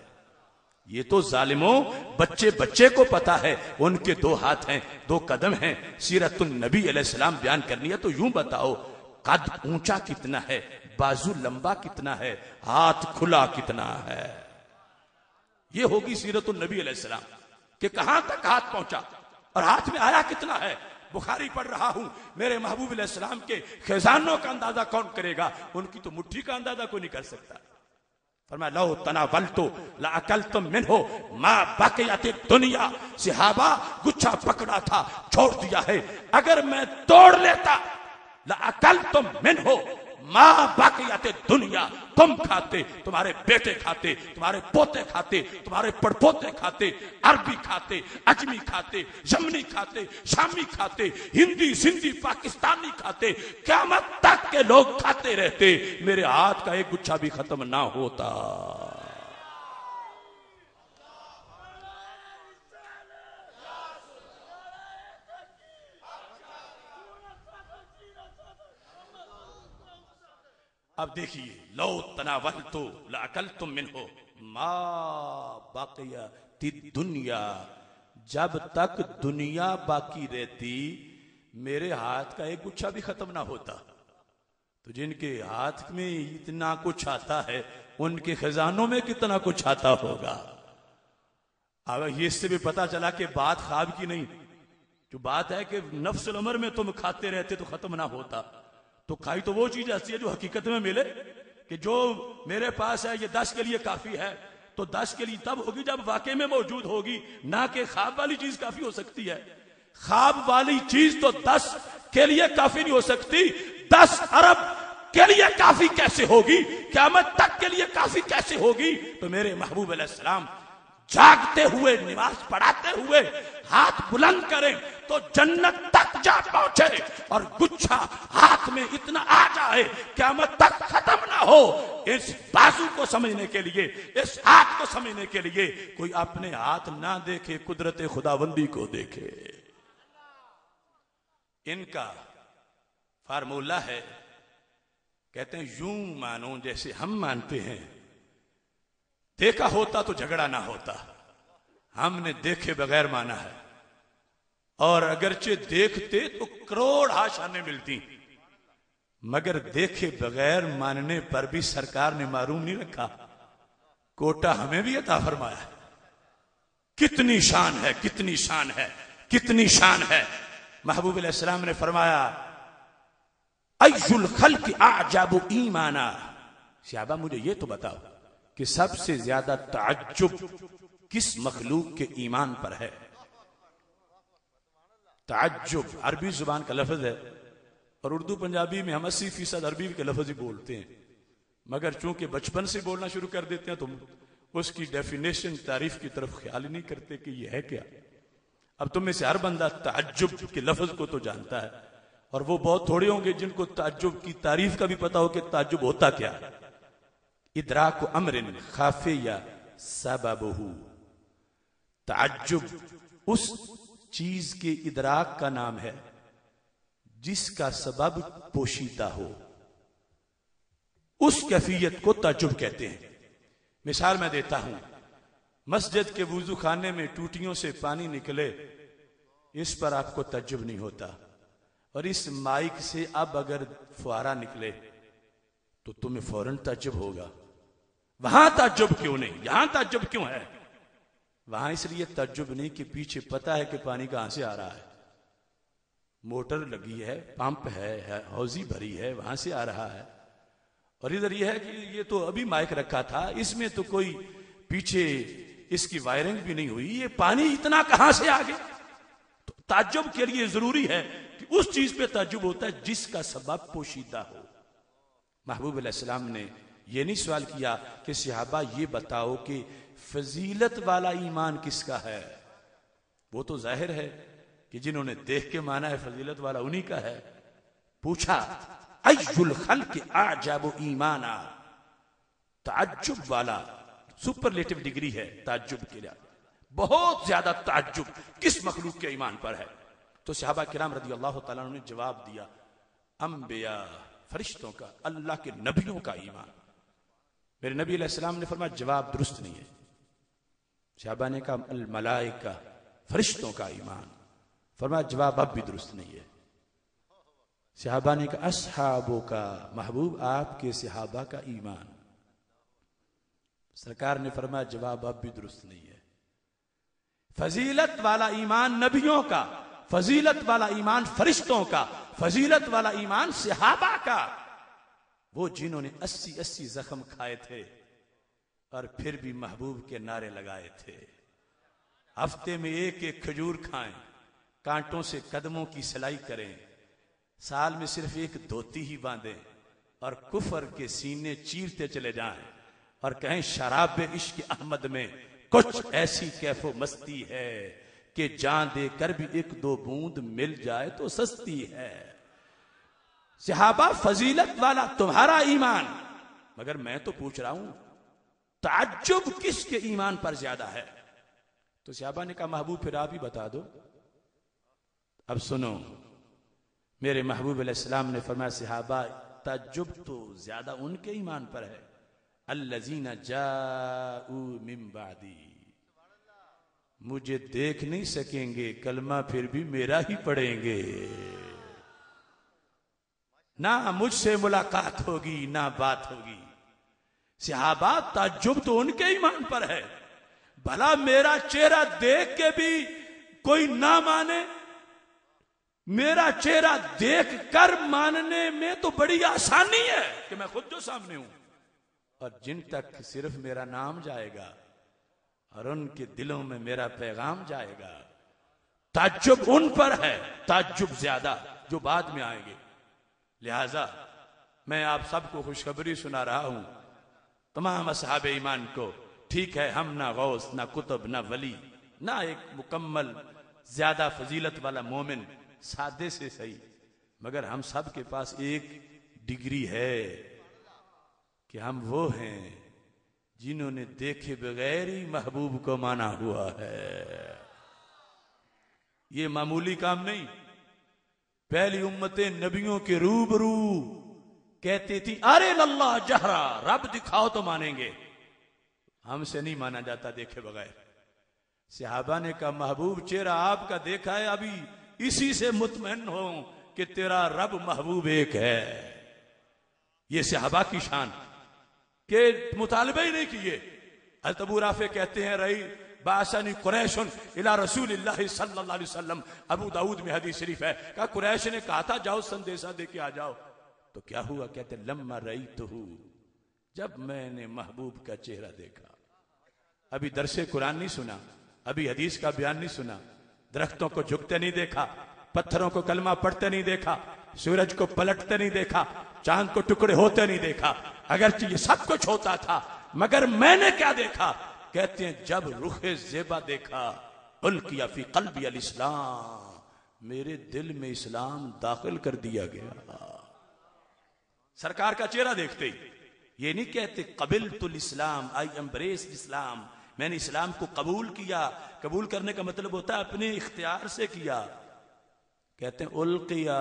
ये तो जालिमों बच्चे बच्चे को पता है, उनके 2 हाथ हैं, 2 कदम हैं, सीरतुन नबी अलैहिस्सलाम बयान करनी है तो यूं बताओ कद ऊंचा कितना है, बाजू लंबा कितना है, हाथ खुला कितना है। ये होगी सीरतुन नबी अलैहिस्सलाम कि कहां तक हाथ पहुंचा और हाथ में आया कितना है। बुखारी पढ़ रहा हूं, मेरे महबूब अलैहिस्सलाम के खजानों का अंदाजा कौन करेगा? उनकी तो मुट्ठी का अंदाजा कोई नहीं कर सकता। फरमाया लो तनावल्तु ला अकलतुम मिन्हु मा बकियत दुनिया। सहाबा गुच्छा पकड़ा था, छोड़ दिया है, अगर मैं तोड़ लेता ला अकलतुम मिन्हु माँ बाकियाते दुनिया, तुम खाते, तुम्हारे बेटे खाते, तुम्हारे पोते खाते, तुम्हारे पड़पोते खाते, अरबी खाते, अजमी खाते, यमनी खाते, शामी खाते, हिंदी सिंधी पाकिस्तानी खाते, क़यामत तक के लोग खाते रहते, मेरे हाथ का एक गुच्छा भी खत्म ना होता। अब देखिए, लो तनावल तो लाकल तुम मिन हो माँ बाकिया ती दुनिया, जब तक दुनिया बाकी रहती मेरे हाथ का एक गुच्छा भी खत्म ना होता। तो जिनके हाथ में इतना कुछ आता है उनके खजानों में कितना कुछ आता होगा। अब ये इससे भी पता चला कि बात ख्वाब की नहीं, जो बात है कि नफ्सुल अमर में तुम खाते रहते तो खत्म ना होता। तो खाई तो वो चीज ऐसी है जो हकीकत में मिले, कि जो मेरे पास है ये 10 के लिए काफी है, तो 10 के लिए तब होगी जब वाकई में मौजूद होगी, ना कि ख्वाब वाली चीज काफी हो सकती है। ख्वाब वाली चीज तो 10 के लिए काफी नहीं हो सकती, 10 अरब के लिए काफी कैसे होगी, क़यामत तक के लिए काफी कैसे होगी। तो मेरे महबूब अलैहिस्सलाम जागते हुए, नमाज पढ़ाते हुए हाथ बुलंद करें तो जन्नत तक जा पहुंचे, और गुच्छा हाथ में इतना आ जाए क़यामत तक खत्म ना हो। इस बाजू को समझने के लिए, इस हाथ को समझने के लिए कोई अपने हाथ ना देखे, कुदरत खुदाबंदी को देखे। इनका फार्मूला है, कहते हैं यूं मानो जैसे हम मानते हैं, देखा होता तो झगड़ा ना होता, हमने देखे बगैर माना है, और अगरचे देखते तो करोड़ आशानें मिलती, मगर देखे बगैर मानने पर भी सरकार ने मारूम नहीं रखा, कोटा हमें भी अता फरमाया। कितनी शान है, कितनी शान है, कितनी शान है। महबूब अलैहिस्सलाम ने फरमाया, अय्युल खल्क़ि अअजबु ईमाना, सहाबा मुझे ये तो बताओ कि सबसे ज्यादा ताज्जुब किस मखलूक के ईमान पर है। ताज्जुब अरबी जुबान का लफ्ज है, और उर्दू पंजाबी में हम 80% अरबी के लफ्ज ही बोलते हैं, मगर चूंकि बचपन से बोलना शुरू कर देते हैं तो उसकी डेफिनेशन, तारीफ की तरफ ख्याल ही नहीं करते कि यह है क्या। अब तुम में से हर बंदा ताज्जुब के लफ्ज को तो जानता है, और वो बहुत थोड़े होंगे जिनको ताज्जुब की तारीफ का भी पता हो कि ताज्जुब होता क्या। इदराक अमरिन खाफिया सबबहू, ताज्जुब उस चीज के इदराक का नाम है जिसका सबब पोशीदा हो, उस कैफियत को ताज्जुब कहते हैं। मिसाल मैं देता हूं, मस्जिद के वुजू खाने में टूटियों से पानी निकले, इस पर आपको ताज्जुब नहीं होता, और इस माइक से अब अगर फुआरा निकले तो तुम्हें फौरन ताज्जुब होगा। वहां ताज्जुब क्यों नहीं, यहां ताज्जुब क्यों है? वहां इसलिए ताज्जुब नहीं कि पीछे पता है कि पानी कहां से आ रहा है, मोटर लगी है, पंप है, हौजी भरी है, वहां से आ रहा है। और इधर यह है कि ये तो अभी माइक रखा था, इसमें तो कोई पीछे इसकी वायरिंग भी नहीं हुई, ये पानी इतना कहां से आ गया। तो ताज्जुब के लिए जरूरी है कि उस चीज पे ताज्जुब होता है जिसका सबब पोशीदा हो। महबूब अलैहिस्सलाम ने यह नहीं सवाल किया कि सहाबा ये बताओ कि फजीलत वाला ईमान किसका है, वो तो जाहिर है कि जिन्होंने देख के माना है फजीलत वाला उन्हीं का है। पूछा अय्युल खल्क़ि अअजबु ईमाना, ताज्जुब वाला सुपरलेटिव डिग्री है ताज्जुब के लिए, बहुत ज्यादा ताज्जुब किस मखलूक के ईमान पर है। तो सहाबा किराम रज़ी अल्लाह तआला अन्हुम ने जवाब दिया, अंबिया फरिश्तों का, अल्लाह के नबियों का ईमान। मेरे नबी अलैहिस्सलाम ने फरमाया जवाब दुरुस्त नहीं है। सहाबा ने कहा अल मलाइका, फरिश्तों का ईमान। फरमाया जवाब अब भी दुरुस्त नहीं है। सहाबा ने कहा असहाबों का, महबूब आपके सहाबा का ईमान। सरकार ने फरमाया जवाब अब भी दुरुस्त नहीं है। फजीलत वाला ईमान नबियों का, फजीलत वाला ईमान फरिश्तों का, फजीलत वाला ईमान सहाबा का, वो जिन्होंने 80-80 जख्म खाए थे और फिर भी महबूब के नारे लगाए थे। हफ्ते में एक एक खजूर खाएं, कांटों से कदमों की सिलाई करें, साल में सिर्फ एक धोती ही बांधें, और कुफर के सीने चीरते चले जाएं और कहें शराब इश्क अहमद में कुछ ऐसी कैफो मस्ती है कि जान देकर भी एक दो बूंद मिल जाए तो सस्ती है। सहाबा फजीलत वाला तुम्हारा ईमान, मगर मैं तो पूछ रहा हूं ताज्जुब किसके ईमान पर ज्यादा है? तो सहाबा ने कहा महबूब फिर आप ही बता दो। अब सुनो, मेरे महबूब अलैहिस्सलाम ने फरमाया सहाबा ताज्जुब तो ज्यादा उनके ईमान पर है अल्लज़ीना जाऊ मिन बादी, मुझे देख नहीं सकेंगे कलमा फिर भी मेरा ही पढ़ेंगे, ना मुझसे मुलाकात होगी ना बात होगी। सहाबा ताज्जुब तो उनके ईमान पर है, भला मेरा चेहरा देख के भी कोई ना माने, मेरा चेहरा देख कर मानने में तो बड़ी आसानी है कि मैं खुद जो सामने हूं, और जिन तक सिर्फ मेरा नाम जाएगा और उनके दिलों में मेरा पैगाम जाएगा, ताज्जुब उन पर है, ताज्जुब ज्यादा जो बाद में आएंगे। लिहाजा मैं आप सबको खुशखबरी सुना रहा हूं, तमाम असहाबे ईमान को। ठीक है, हम ना गौस ना कुतुब ना वली ना एक मुकम्मल ज्यादा फजीलत वाला मोमिन, सादे से सही, मगर हम सब के पास एक डिग्री है कि हम वो हैं जिन्होंने देखे बगैर ही महबूब को माना हुआ है। ये मामूली काम नहीं। पहली उम्मतें नबियों के रूबरू कहती थी अरे लल्लाह जहरा, रब दिखाओ तो मानेंगे, हमसे नहीं माना जाता देखे बगैर। सहाबा ने कहा महबूब चेहरा आपका देखा है, अभी इसी से मुतमईन हो कि तेरा रब महबूब एक है। ये सहाबा की शान के मुतालबे ही नहीं किए। हज़रत अबू राफे कहते हैं रही बासनी कुरैशुन इला रसूलिल्लाह सल्लल्लाहु अलैहि वसल्लम, अबू दाऊद में हदीस शरीफ है, कहा कुरैश ने कहा था जाओ संदेशा दे के आ जाओ। तो क्या हुआ? कहते लम्मा रईतहू, जब मैंने महबूब का चेहरा देखा। अभी दरसे कुरान नहीं सुना, अभी हदीस का बयान नहीं सुना, दरख्तों को झुकते नहीं देखा, पत्थरों को कलमा पढ़ते नहीं देखा, सूरज को पलटते नहीं देखा, चांद को टुकड़े होते नहीं देखा। अगरचे ये सब कुछ होता था, मगर मैंने क्या देखा? कहते हैं जब रुखे ज़ेबा देखा, उल्किया फी क़ल्बी अल इस्लाम, मेरे दिल में इस्लाम दाखिल कर दिया गया। सरकार का चेहरा देखते ही ये नहीं कहते कबिलतुल इस्लाम, आई एम्ब्रेस इस्लाम, मैंने इस्लाम को कबूल किया। कबूल करने का मतलब होता है अपने इख्तियार से किया। कहते हैं उल्किया,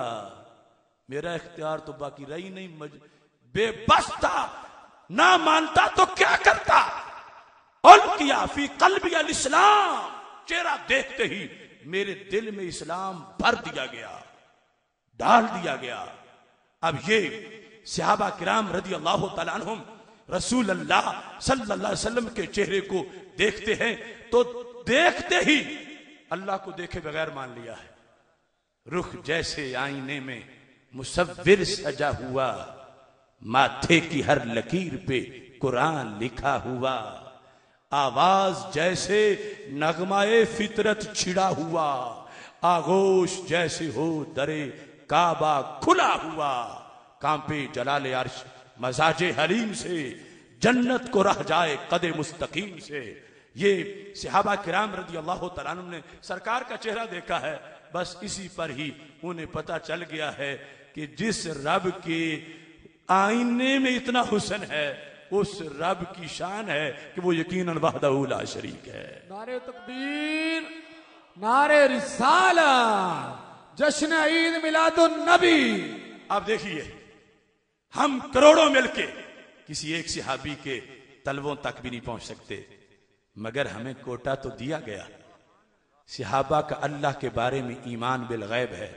मेरा इख्तियार तो बाकी रही नहीं, बेबस था, ना मानता तो क्या करता। उल्किया फी क़ल्बी अल इस्लाम, चेहरा देखते ही मेरे दिल में इस्लाम भर दिया गया, डाल दिया गया। अब ये सहाबा किराम रदी अल्लाह तआला अन्हुम रसूल अल्लाह सल्लल्लाहु अलैहि वसल्लम के चेहरे को देखते हैं तो देखते ही अल्लाह को देखे बगैर मान लिया है। रुख जैसे आईने में मुसव्विर सजा हुआ, माथे की हर लकीर पे कुरान लिखा हुआ, आवाज जैसे नगमाए फितरत छिड़ा हुआ, आगोश जैसे हो दरे काबा खुला हुआ, कांपे जलाले अर्श मजाजे हलीम से, जन्नत को रह जाए कदे मुस्तकीम से। ये सहाबा किराम रदी अल्लाह तआला अन्हुम ने सरकार का चेहरा देखा है, बस इसी पर ही उन्हें पता चल गया है कि जिस रब के आईने में इतना हुस्न है, उस रब की शान है कि वो यकीनन वहदहू ला शरीक है। नारे तकबीर, नारे रिसाला, जश्न ईद मिलादुन नबी। अब देखिए, हम करोड़ों मिलके किसी एक सहाबी के तलवों तक भी नहीं पहुंच सकते, मगर हमें कोटा तो दिया गया। सहाबा का अल्लाह के बारे में ईमान बिल गैब है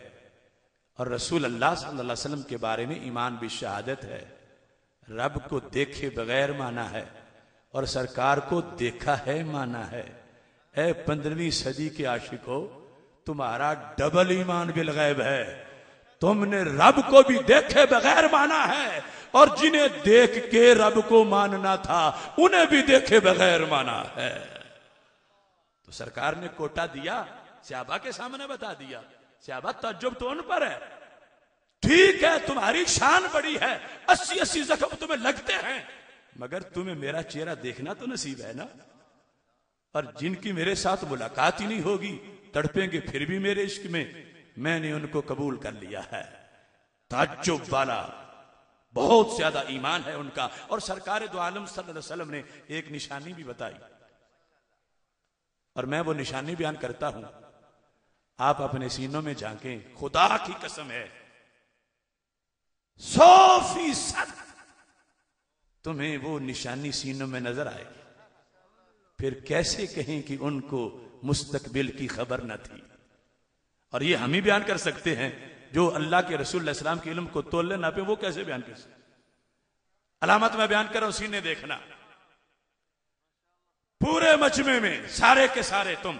और रसूल अल्लाह सल्लल्लाहु अलैहि वसल्लम के बारे में ईमान बिल शहादत है। रब को देखे बगैर माना है और सरकार को देखा है माना है। ए 15वीं सदी के आशिकों, तुम्हारा डबल ईमान बिल गैब है। तुमने रब को भी देखे बगैर माना है और जिन्हें देख के रब को मानना था उन्हें भी देखे बगैर माना है। तो सरकार ने कोटा दिया, सहाबा के सामने बता दिया। सहाबा तज्जुब तो उन पर है, ठीक है तुम्हारी शान बड़ी है, 80-80 जख्म तुम्हें लगते हैं, मगर तुम्हें मेरा चेहरा देखना तो नसीब है ना। और जिनकी मेरे साथ मुलाकात ही नहीं होगी, तड़पेंगे फिर भी मेरे इश्क में, मैंने उनको कबूल कर लिया है। ताज्जुब वाला, बहुत ज्यादा ईमान है उनका। और सरकार दो आलम सल्लल्लाहु अलैहि वसल्लम ने एक निशानी भी बताई, और मैं वो निशानी बयान करता हूं, आप अपने सीनों में झांकें। खुदा की कसम है 100% तुम्हें वो निशानी सीनों में नजर आएगी। फिर कैसे कहें कि उनको मुस्तकबिल की खबर न थी। और ये हम ही बयान कर सकते हैं, जो अल्लाह के रसूल अलैहिस्सलाम के इल्म को तोलने ना पे, वो कैसे बयान कर सकते। अलामत मैं बयान कर रहा हूं, सीने देखना। पूरे मजमे में सारे के सारे तुम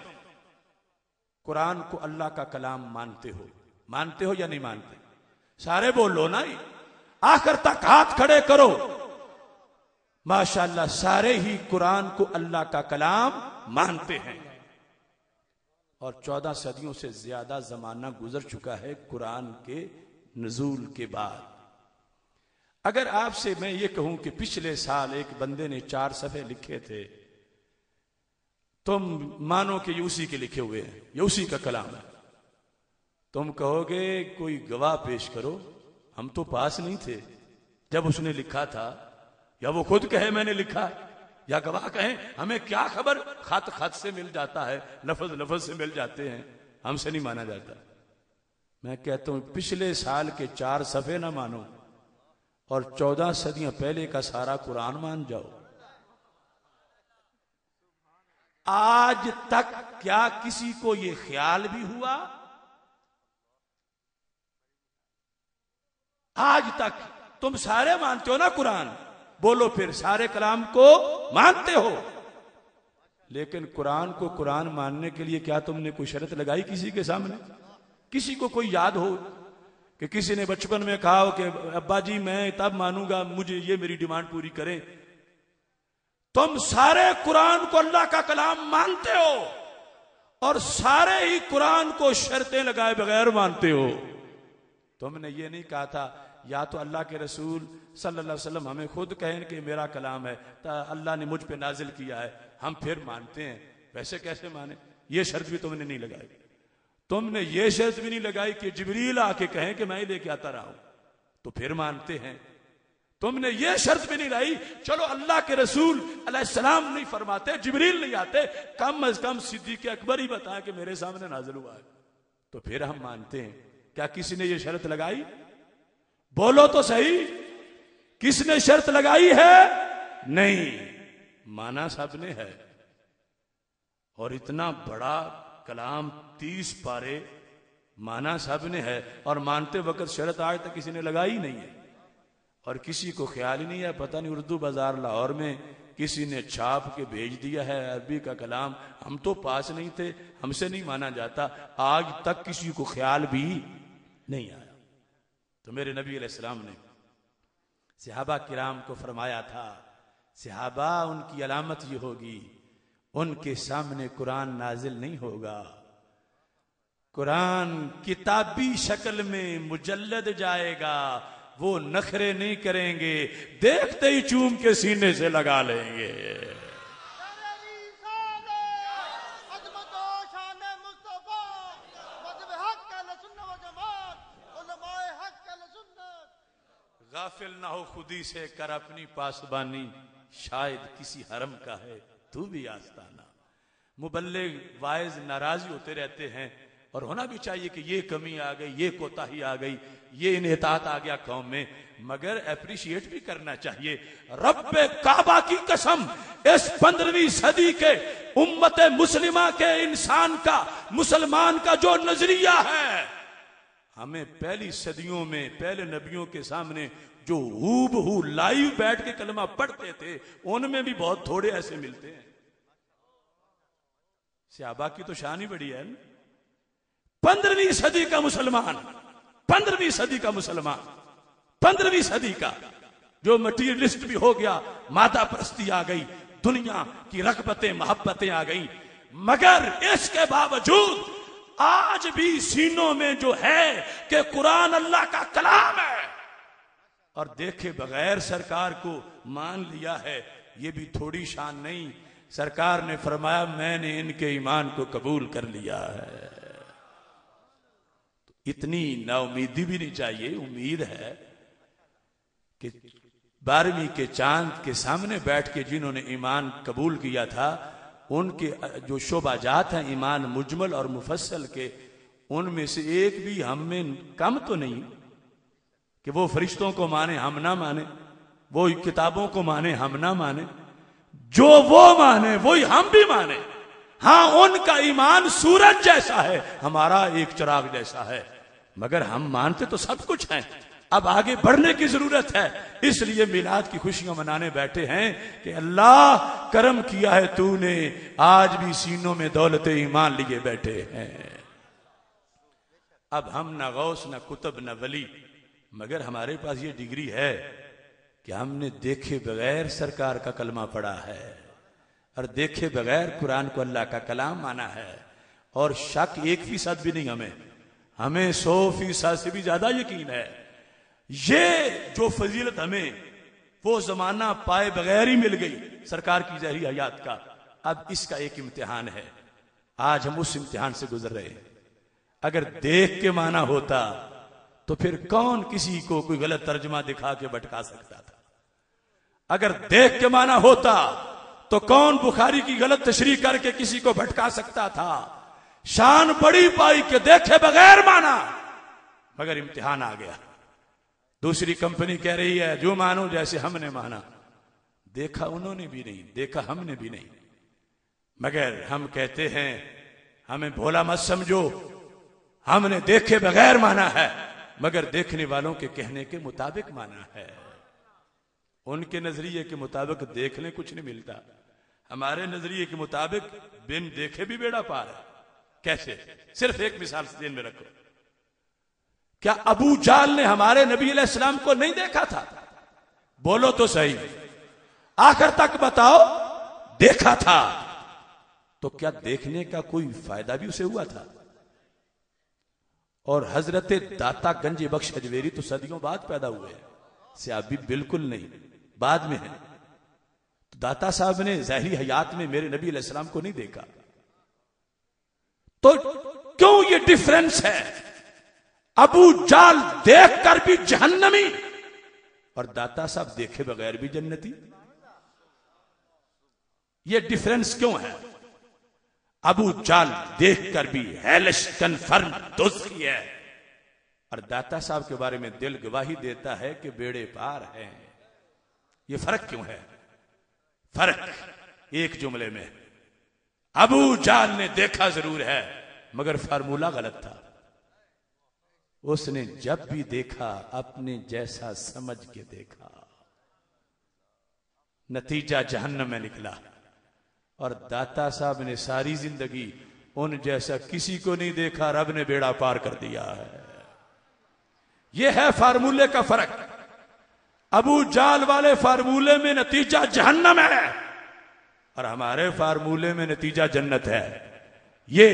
कुरान को अल्लाह का कलाम मानते हो या नहीं मानते? सारे बोलो ना, आखिर तक हाथ खड़े करो। माशाअल्लाह सारे ही कुरान को अल्लाह का कलाम मानते हैं। और 14 सदियों से ज्यादा जमाना गुजर चुका है कुरान के नजूल के बाद। अगर आपसे मैं ये कहूं कि पिछले साल एक बंदे ने 4 सफ़े लिखे थे, तुम मानो कि ये उसी के लिखे हुए हैं, ये उसी का कलाम है। तुम कहोगे कोई गवाह पेश करो, हम तो पास नहीं थे जब उसने लिखा था, या वो खुद कहे मैंने लिखा, या गवाह कहें हमें क्या खबर, खत से मिल जाता है, लफ्ज से मिल जाते हैं, हमसे नहीं माना जाता। मैं कहता हूं पिछले साल के 4 सफ़े ना मानो और 14 सदियां पहले का सारा कुरान मान जाओ। आज तक क्या किसी को यह ख्याल भी हुआ? आज तक तुम सारे मानते हो ना कुरान, बोलो फिर सारे कलाम को मानते हो। लेकिन कुरान को कुरान मानने के लिए क्या तुमने कोई शर्त लगाई किसी के सामने? किसी को कोई याद हो कि किसी ने बचपन में कहा हो कि अब्बा जी मैं तब मानूंगा, मुझे ये मेरी डिमांड पूरी करें? तुम सारे कुरान को अल्लाह का कलाम मानते हो और सारे ही कुरान को शर्तें लगाए बगैर मानते हो। तुमने ये नहीं कहा था या तो अल्लाह के रसूल सल्लल्लाहु अलैहि वसल्लम हमें खुद कहें कि मेरा कलाम है, अल्लाह ने मुझ पे नाजिल किया है, हम फिर मानते हैं। वैसे कैसे माने? ये शर्त भी तुमने नहीं लगाई। तुमने ये शर्त भी नहीं लगाई कि जिब्रील आके कहें कि मैं ही लेके आता रहा हूं तो फिर मानते हैं। तुमने ये शर्त भी नहीं लाई, चलो अल्लाह के रसूल अलैहिस्सलाम नहीं फरमाते, जिब्रील नहीं आते, कम अज कम सिद्दीक़ अकबर ही बताया कि मेरे सामने नाजिल हुआ है, तो फिर हम मानते हैं। क्या किसी ने ये शर्त लगाई? बोलो तो सही, किसने शर्त लगाई है? नहीं, माना सबने है। और इतना बड़ा कलाम 30 पारे माना सबने है, और मानते वक्त शर्त आज तक किसी ने लगाई नहीं है। और किसी को ख्याल ही नहीं है, पता नहीं उर्दू बाजार लाहौर में किसी ने छाप के भेज दिया है अरबी का कलाम, हम तो पास नहीं थे, हमसे नहीं माना जाता। आज तक किसी को ख्याल भी नहीं आया। तो मेरे नबी अलैहिस्सलाम ने सहाबा किराम को फरमाया था, सहाबा उनकी अलामत ये होगी, उनके सामने कुरान नाजिल नहीं होगा, कुरान किताबी शक्ल में मुजल्लद जाएगा, वो नखरे नहीं करेंगे, देखते ही चूम के सीने से लगा लेंगे। गाफिल ना हो खुदी से कर अपनी पासबानी, शायद किसी हरम का है तू भी आस्ताना। मुबल्लिग वाइज नाराज होते रहते हैं, और होना भी चाहिए कि ये कमी आ गई, ये कोताही आ गई, ये इन्हितात आ गया कौम में, मगर एप्रिशिएट भी करना चाहिए। रब्बे काबा की कसम, इस 15वीं सदी के उम्मत मुस्लिमा के इंसान का, मुसलमान का जो नजरिया है, हमें पहली सदियों में पहले नबियों के सामने जो हूबहू लाइव बैठ के कलमा पढ़ते थे, उनमें भी बहुत थोड़े ऐसे मिलते हैं। सहाबा की तो शान ही बड़ी है। 15वीं सदी का मुसलमान, 15वीं सदी का मुसलमान, 15वीं सदी का जो मटीरियलिस्ट भी हो गया, मादा परस्ती आ गई, दुनिया की रगबतें मोहब्बतें आ गई, मगर इसके बावजूद आज भी सीनों में जो है कि कुरान अल्लाह का कलाम है और देखे बगैर सरकार को मान लिया है, ये भी थोड़ी शान नहीं। सरकार ने फरमाया मैंने इनके ईमान को कबूल कर लिया है। तो इतनी नाउमीदी भी नहीं चाहिए। उम्मीद है कि 12वीं के चांद के सामने बैठ के जिन्होंने ईमान कबूल किया था, उनके जो शोबाजात हैं ईमान मुजमल और मुफस्सल के, उनमें से एक भी हम में कम तो नहीं कि वो फरिश्तों को माने हम ना माने, वो किताबों को माने हम ना माने, जो वो माने वही हम भी माने। हाँ, उनका ईमान सूरज जैसा है, हमारा एक चिराग जैसा है, मगर हम मानते तो सब कुछ हैं। अब आगे बढ़ने की जरूरत है, इसलिए मिलाद की खुशियां मनाने बैठे हैं कि अल्लाह करम किया है तूने, आज भी सीनों में दौलत ईमान लिए बैठे हैं। अब हम ना गौस ना कुतुब ना वली, मगर हमारे पास ये डिग्री है कि हमने देखे बगैर सरकार का कलमा पढ़ा है और देखे बगैर कुरान को अल्लाह का कलाम माना है। और शक 1% भी नहीं, हमें 100% से भी ज्यादा यकीन है। ये जो फजीलत हमें वो जमाना पाए बगैर ही मिल गई सरकार की जहरी हयात का, अब इसका एक इम्तिहान है। आज हम उस इम्तिहान से गुजर रहे हैं। अगर देख के माना होता तो फिर कौन किसी को कोई गलत तर्जमा दिखा के भटका सकता था। अगर देख के माना होता तो कौन बुखारी की गलत तशरीह करके किसी को भटका सकता था। शान बड़ी पाई के देखे बगैर माना, मगर इम्तिहान आ गया। दूसरी कंपनी कह रही है जो मानो जैसे हमने माना, देखा उन्होंने भी नहीं, देखा हमने भी नहीं, मगर हम कहते हैं हमें भोला मत समझो, हमने देखे बगैर माना है, मगर देखने वालों के कहने के मुताबिक माना है। उनके नजरिए के मुताबिक देखने कुछ नहीं मिलता, हमारे नजरिए के मुताबिक बिन देखे भी बेड़ा पार है। कैसे? सिर्फ एक मिसाल ध्यान में रखो, क्या अबू जाल ने हमारे नबी अलैहिस्सलाम को नहीं देखा था? बोलो तो सही, आखिर तक बताओ। देखा था तो क्या देखने का कोई फायदा भी उसे हुआ था? और हजरत दाता गंज बख्श अजमेरी तो सदियों बाद पैदा हुए हैं, सहाबी बिल्कुल नहीं, बाद में है। तो दाता साहब ने ज़ाहिरी हयात में मेरे नबी अलैहिस्सलाम को नहीं देखा, तो क्यों ये डिफरेंस है? अबू जाल देखकर भी जहन्नमी और दाता साहब देखे बगैर भी जन्नती। ये डिफरेंस क्यों है? अबू जाल देखकर भी हेलिश कन्फर्म दोस्ती है, और दाता साहब के बारे में दिल गवाही देता है कि बेड़े पार हैं। ये फर्क क्यों है? फर्क एक जुमले में, अबू जाल ने देखा जरूर है मगर फार्मूला गलत था। उसने जब भी देखा अपने जैसा समझ के देखा, नतीजा जहन्नम में निकला। और दाता साहब ने सारी जिंदगी उन जैसा किसी को नहीं देखा, रब ने बेड़ा पार कर दिया है। यह है फार्मूले का फर्क। अबू जाल वाले फार्मूले में नतीजा जहन्नम है और हमारे फार्मूले में नतीजा जन्नत है। ये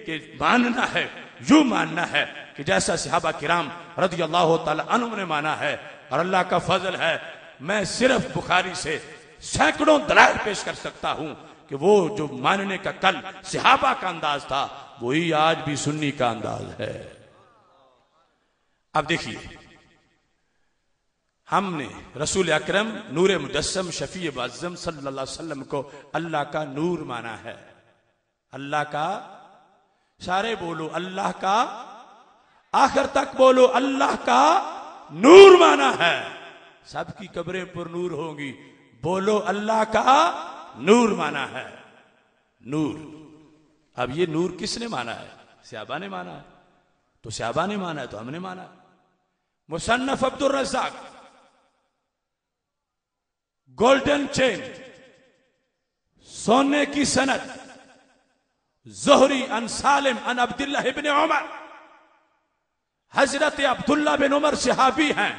कि मानना है, यूं मानना है कि जैसा सहाबा किराम रज़ियल्लाहु ताला अन्हुम ने माना है। और अल्लाह का फजल है, मैं सिर्फ बुखारी से सैकड़ों दलाइल पेश कर सकता हूं कि वो जो मानने का कल सहाबा का अंदाज था वही आज भी सुन्नी का अंदाज है। अब देखिए, हमने रसूल अकरम नूर मुजस्सम शफी मुअज़्ज़म सल्लल्लाहु अलैहि वसल्लम को अल्लाह का नूर माना है। अल्लाह का, सारे बोलो अल्लाह का, आखिर तक बोलो अल्लाह का नूर माना है। सबकी कब्रें पर नूर होंगी, बोलो अल्लाह का नूर माना है। नूर, अब ये नूर किसने माना है? सहाबा ने माना है। तो सहाबा ने माना है तो हमने माना है। मुसन्नफ अब्दुल रज़्ज़ाक, गोल्डन चेन, सोने की सनद, ज़ुहरी अन सालिम अन अब्दुल्लाह इब्न उमर, हजरत अब्दुल्लाह बिन उमर सहाबी हैं,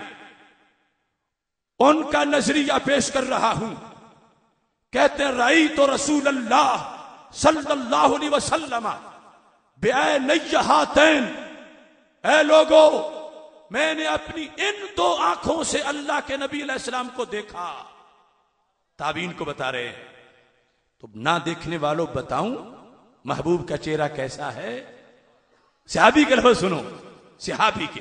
उनका नजरिया पेश कर रहा हूं। कहते हैं रई तो रसूल अल्लाह सल्लल्लाहु अलैहि वसल्लम बेअनय्यहातैन, ऐ लोगो मैंने अपनी इन दो आंखों से अल्लाह के नबी अलैहिस्सलाम को देखा। ताबीन को बता रहे हैं। तो ना देखने वालों बताऊं महबूब का चेहरा कैसा है? सहाबी के लफ्ज़ सुनो, सहाबी के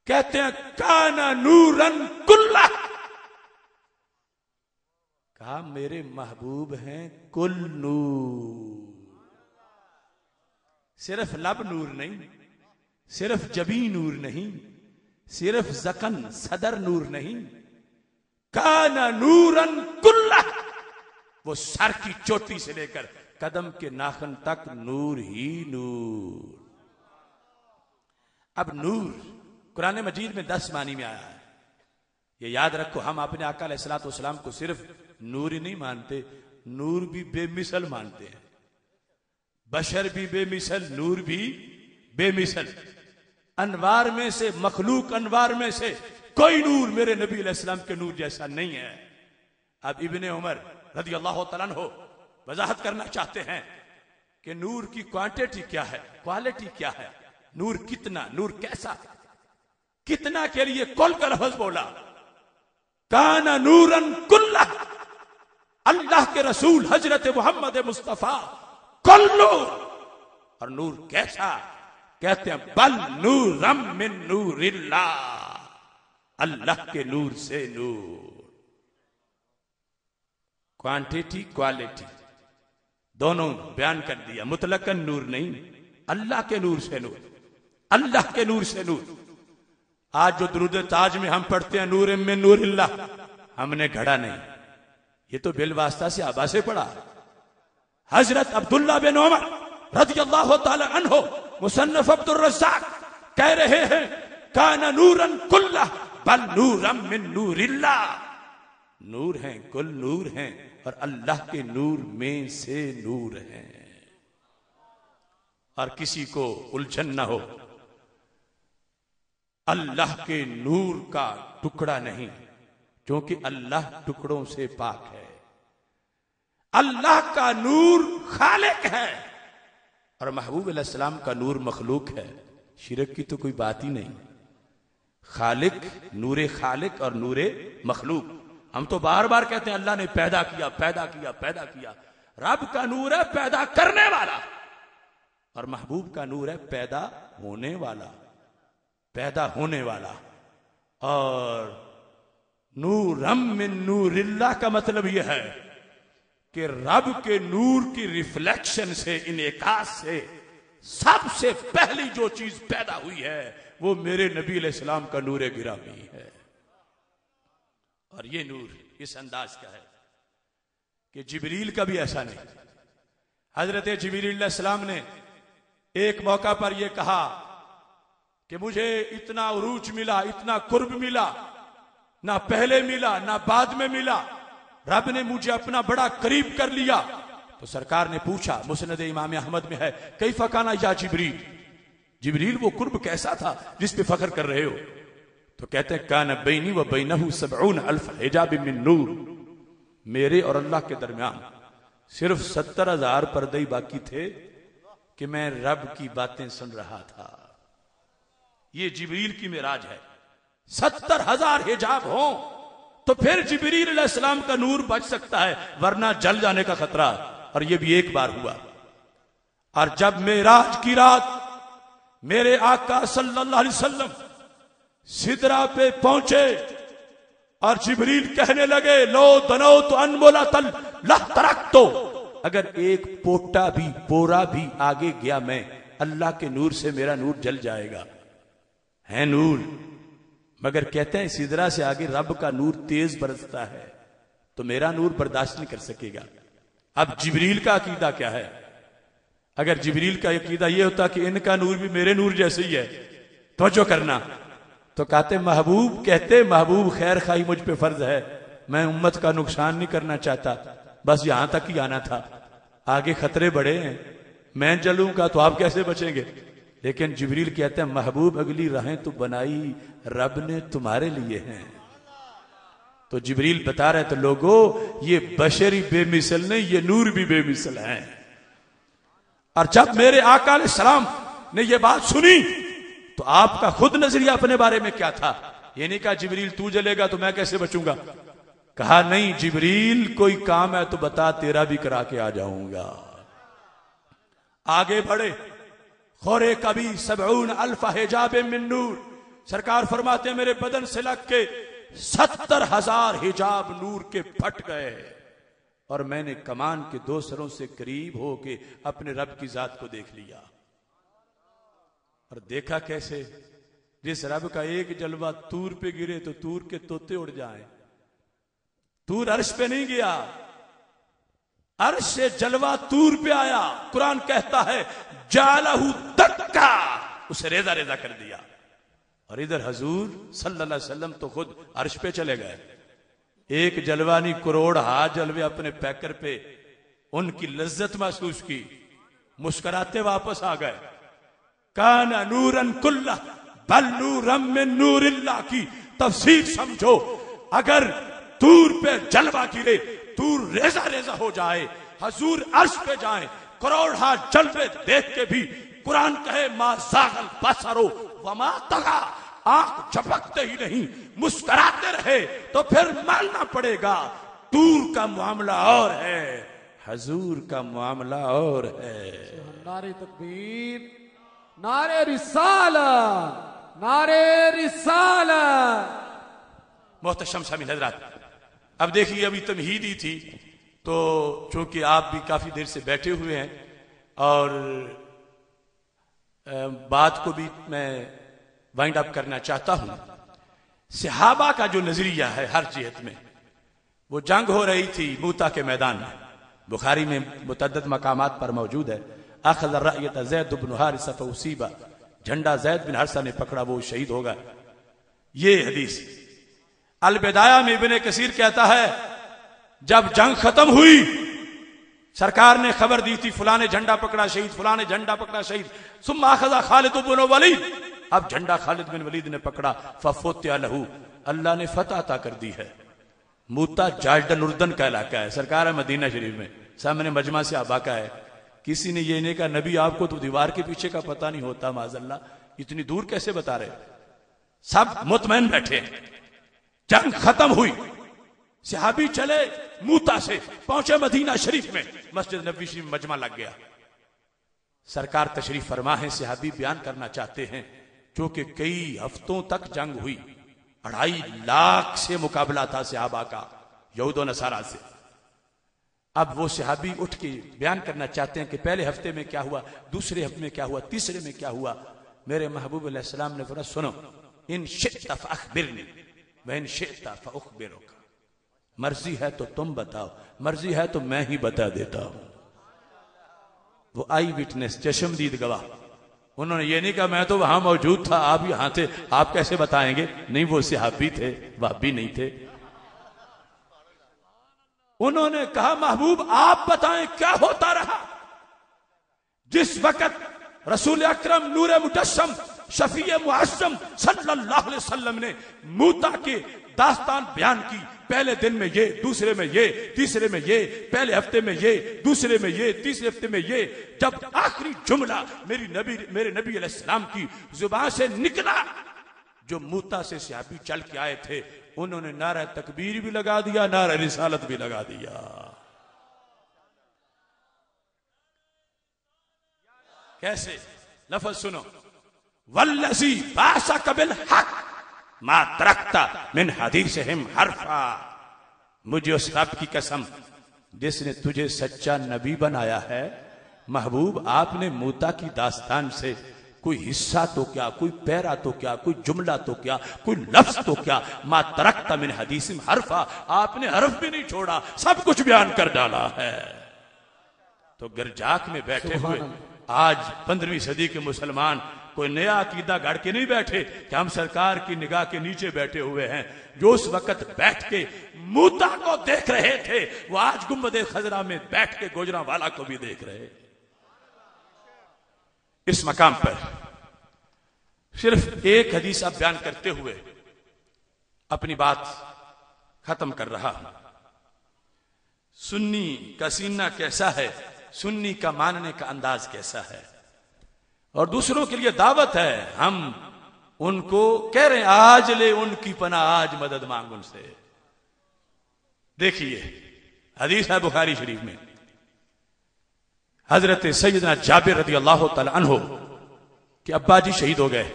कहते हैं काना नूरन कुल्ला, कहा मेरे महबूब हैं कुल नूर। सिर्फ लब नूर नहीं, सिर्फ जबी नूर नहीं, सिर्फ जकन सदर नूर नहीं, काना नूरन कुल्ला, वो सर की चोटी से लेकर कदम के नाखन तक नूर ही नूर। अब नूर कुरान मजीद में 10 मानी में आया है। ये याद रखो, हम अपने आका अलैहिस्सलातु वस्सलाम को सिर्फ नूर ही नहीं मानते, नूर भी बेमिसल मानते हैं। बशर भी बेमिसल, नूर भी बेमिसल। अनवार में से, मखलूक अनवार में से कोई नूर मेरे नबी अलैहिस्सलाम के नूर जैसा नहीं है। अब इब्ने उमर रज़ी अल्लाह तआला अन्हु वजाहत करना चाहते हैं कि नूर की क्वांटिटी क्या है, क्वालिटी क्या है, नूर कितना, नूर कैसा, कितना के लिए कुल का लफ्ज़ बोला। काना नूरन कुल्ला, अल्लाह के रसूल हजरत मोहम्मद मुस्तफा कुल नूर। और नूर कैसा? कहते हैं बल नूरम मिन नूरिल्लाह, अल्लाह के नूर से नूर। क्वांटिटी क्वालिटी दोनों बयान कर दिया। मुतलकन नूर नहीं, अल्लाह के नूर से नूर, अल्लाह के नूर से नूर। आज जो दुरूद ताज में हम पढ़ते हैं नूर में नूरिल्लाह, हमने घड़ा नहीं, ये तो बिलवास्ता से आबा से पढ़ा। हजरत अब्दुल्ला बिन उमर रज़ियल्लाहु ताला अन्हु मुसन्नफ अब्दुर रज़्ज़ाक कह रहे हैं काना नूरन कुल्ला बल नूरम मिन नूरिल्लाह, नूर हैं, कुल नूर हैं और अल्लाह के नूर में से नूर हैं। और किसी को उलझन न हो, अल्लाह के नूर का टुकड़ा नहीं, क्योंकि अल्लाह टुकड़ों से पाक है। अल्लाह का नूर खालिक है और महबूब अलैहिस्सलाम का नूर मखलूक है। शिरक की तो कोई बात ही नहीं। खालिक, नूरे खालिक और नूरे मखलूक। हम तो बार बार कहते हैं अल्लाह ने पैदा किया, पैदा किया, पैदा किया। रब का नूर है पैदा करने वाला और महबूब का नूर है पैदा होने वाला, पैदा होने वाला। और नूरम मिन नूरिल्लाह का मतलब यह है कि रब के नूर की रिफ्लेक्शन से, इनेकास से सबसे पहली जो चीज पैदा हुई है वो मेरे नबी अलैहिस्सलाम का नूर गिरामी है। और ये नूर इस अंदाज का है कि जिब्रील का भी ऐसा नहीं। हजरत जिब्रील अलैहिस्सलाम ने एक मौका पर यह कहा कि मुझे इतना उरूज मिला, इतना कुर्ब मिला, ना पहले मिला ना बाद में मिला, रब ने मुझे अपना बड़ा करीब कर लिया। तो सरकार ने पूछा, मुस्नद इमाम अहमद में है, कैफ़ा काना या जिब्रील, जिब्रील वो कुर्ब कैसा था जिस पे फख्र कर रहे हो? तो कहते हैं काना बैनी व बैनहु 70 अल्फ हिजाब मिन नूर, मेरे और अल्लाह के दरमियान सिर्फ 70,000 पर्दे ही बाकी थे कि मैं रब की बातें सुन रहा था। ये जिब्रील की मेराज है। 70,000 हिजाब हो तो फिर जिब्रील अलैहिस्सलाम का नूर बच सकता है, वरना जल जाने का खतरा। और ये भी एक बार हुआ। और जब मेराज की रात मेरे आका सल्लल्लाहु अलैहि वसल्लम सिदरा पे पहुंचे और जिब्रील कहने लगे लो दनो तो अनमोला तल लह तरक, तो अगर एक पोटा भी, पोरा भी आगे गया मैं, अल्लाह के नूर से मेरा नूर जल जाएगा। है नूर, मगर कहते हैं सिदरा से आगे रब का नूर तेज बरसता है तो मेरा नूर बर्दाश्त नहीं कर सकेगा। अब जिब्रील का अकीदा क्या है? अगर जिब्रील का अकीदा यह होता कि इनका नूर भी मेरे नूर जैसे ही है, तवज्जो करना, तो कहते महबूब खैर खाई मुझ पे फर्ज है, मैं उम्मत का नुकसान नहीं करना चाहता, बस यहां तक ही आना था, आगे खतरे बड़े हैं, मैं जलूंगा तो आप कैसे बचेंगे? लेकिन जिब्रील कहते हैं महबूब अगली राहें तो बनाई रब ने तुम्हारे लिए हैं। तो जिब्रील बता रहे थे लोगों ये बशरी बेमिसल नहीं, ये नूर भी बेमिसल है। और जब मेरे आका अलैहिस्सलाम ने यह बात सुनी तो आपका खुद नजरिया अपने बारे में क्या था? ये नहीं कहा जिब्रील तू जलेगा तो मैं कैसे बचूंगा। कहा नहीं, जिब्रील कोई काम है तो बता, तेरा भी करा के आ जाऊंगा। आगे बढ़े, खोरे कभी 70 अल्फ हिजाब मिन नूर, सरकार फरमाते हैं मेरे बदन से लग के 70,000 हिजाब नूर के फट गए और मैंने कमान के 2 सरों से करीब होके अपने रब की जात को देख लिया। और देखा कैसे? जिस रब का एक जलवा तूर पे गिरे तो तूर के तोते उड़ जाएं। तूर अर्श पे नहीं गया, अर्श से जलवा तूर पे आया। कुरान कहता है जालहू दक्का, उसे रेजा रेजा कर दिया। और इधर हजूर सल्लल्लाहु अलैहि वसल्लम तो खुद अर्श पे चले गए। एक जलवा नहीं, करोड़ हाथ जलवे अपने पैकर पे, उनकी लज्जत महसूस की, मुस्कुराते वापस आ गए। काना नूरन कुल्ला बल नूरम मिन नूरिल्लाह की तफसीर समझो। अगर तूर पे जलवा गिरे, तूर रेजा रेजा हो जाए, हजूर अर्श पे जाए, करोड़ हाथ जलवे देख के भी कुरान कहे मा ज़ागल बसरो वमा तगा, आंख झपकते ही नहीं, मुस्कुराते रहे, तो फिर मानना पड़ेगा तूर का मामला और है, हजूर का मामला और है। नारे तकबीर, नारे रिसालत, नारे रिसालत। मोहतरम शामिल हजरात, अब देखिए अभी तमहीदी थी, तो चूंकि आप भी काफी देर से बैठे हुए हैं और बात को भी मैं वाइंड अप करना चाहता हूं। सहाबा का जो नजरिया है हर जिहत में, वो जंग हो रही थी मूता के मैदान में, बुखारी में मुतअद्दिद मकामात पर मौजूद है। अखज़ रअयत ज़ैद बिन हारिसा फउसीबा, झंडा ज़ैद बिन हारिसा ने पकड़ा, वो शहीद होगा। ये हदीस अल-बिदाया में इब्ने कसीर कहता है जब जंग खत्म हुई, सरकार ने खबर दी थी फलाने झंडा पकड़ा शहीद, फलाने झंडा पकड़ा शहीद। सुम्मा अखज़ा खालिद बिन वलीद, अब झंडा खालिद बिन वलीद ने पकड़ा। फफुत्या लहू, अल्लाह ने फतह अता कर दी है। मूता जार्डन उर्दन का इलाका है, सरकार है मदीना शरीफ में, सामने मजमा से आबा का है। किसी ने ये नहीं कहा नबी आपको तो दीवार के पीछे का पता नहीं होता, माज़अल्लाह इतनी दूर कैसे बता रहे। सब मुतमैन बैठे। जंग खत्म हुई, सहाबी चले मूता से, पहुंचे मदीना शरीफ में, मस्जिद नबवी शरीफ मजमा लग गया। सरकार तशरीफ फरमा है, सहाबी बयान करना चाहते हैं, क्योंकि कई हफ्तों तक जंग हुई, 2.5 लाख से मुकाबला था सहाबा का, यहूद व नसारा से। अब वो सहाबी उठ के बयान करना चाहते हैं कि पहले हफ्ते में क्या हुआ, दूसरे हफ्ते में क्या हुआ, तीसरे में क्या हुआ। मेरे महबूब अलैहिस्सलाम ने फरमाया सुनो, इन शिअ्ता फअख़बिरनी व इन शिअ्ता फअख़बिरुका, मर्जी है तो तुम बताओ, मर्जी है तो मैं ही बता देता हूं। वो आई विटनेस, चशमदीद गवाह, उन्होंने ये नहीं कहा मैं तो वहां मौजूद था, आप यहां थे, आप कैसे बताएंगे। नहीं, वो सहाबी थे, वहाबी नहीं थे। उन्होंने कहा महबूब आप बताएं क्या होता रहा। जिस वक्त रसूल अकरम नूर मुजस्सम शफीए मुअज़्ज़म सल्लल्लाहु अलैहि वसल्लम ने मूता के दास्तान बयान की, पहले दिन में ये, दूसरे में ये, तीसरे में ये, पहले हफ्ते में ये, दूसरे में ये, तीसरे हफ्ते में ये, जब आखिरी जुमला मेरे नबी अलैहिस्सलाम की जुबान से निकला, जो मूता से सहाबी चल के आए थे, उन्होंने नारा तकबीर भी लगा दिया, नारा रिसालत भी लगा दिया। कैसे? लफ्ज सुनो, वल्लज़ी बाअसक बिल हक़ मा तरक्ता मिन हदीसिहिम हरफा, मुझे उस रब की कसम जिसने तुझे सच्चा नबी बनाया है। महबूब आपने मूता की दास्तान से कोई हिस्सा तो क्या, कोई पैरा तो क्या, कोई जुमला तो क्या, कोई लफ्ज तो क्या, मा तरक्ता मिन हदीसिहिम हरफा, आपने हरफ भी नहीं छोड़ा, सब कुछ बयान कर डाला है। तो गिरजाक में बैठे हुए आज 15वीं सदी के मुसलमान कोई नया अकीदा गढ़ के नहीं बैठे कि हम सरकार की निगाह के नीचे बैठे हुए हैं। जो उस वक्त बैठ के मूता को देख रहे थे, वो आज गुंबदे खजरा में बैठ के गुजरांवाला को भी देख रहे। इस मकाम पर सिर्फ एक हदीस अब बयान करते हुए अपनी बात खत्म कर रहा हूं। सुन्नी का सीना कैसा है सुन्नी का मानने का अंदाज कैसा है, और दूसरों के लिए दावत है। हम उनको कह रहे हैं आज ले उनकी पनाह, आज मदद मांग उनसे। देखिए हदीस है बुखारी शरीफ में, हजरत सैयदना जाबिर रज़ी अल्लाह तआला अन्हु कि अब्बा जी शहीद हो गए।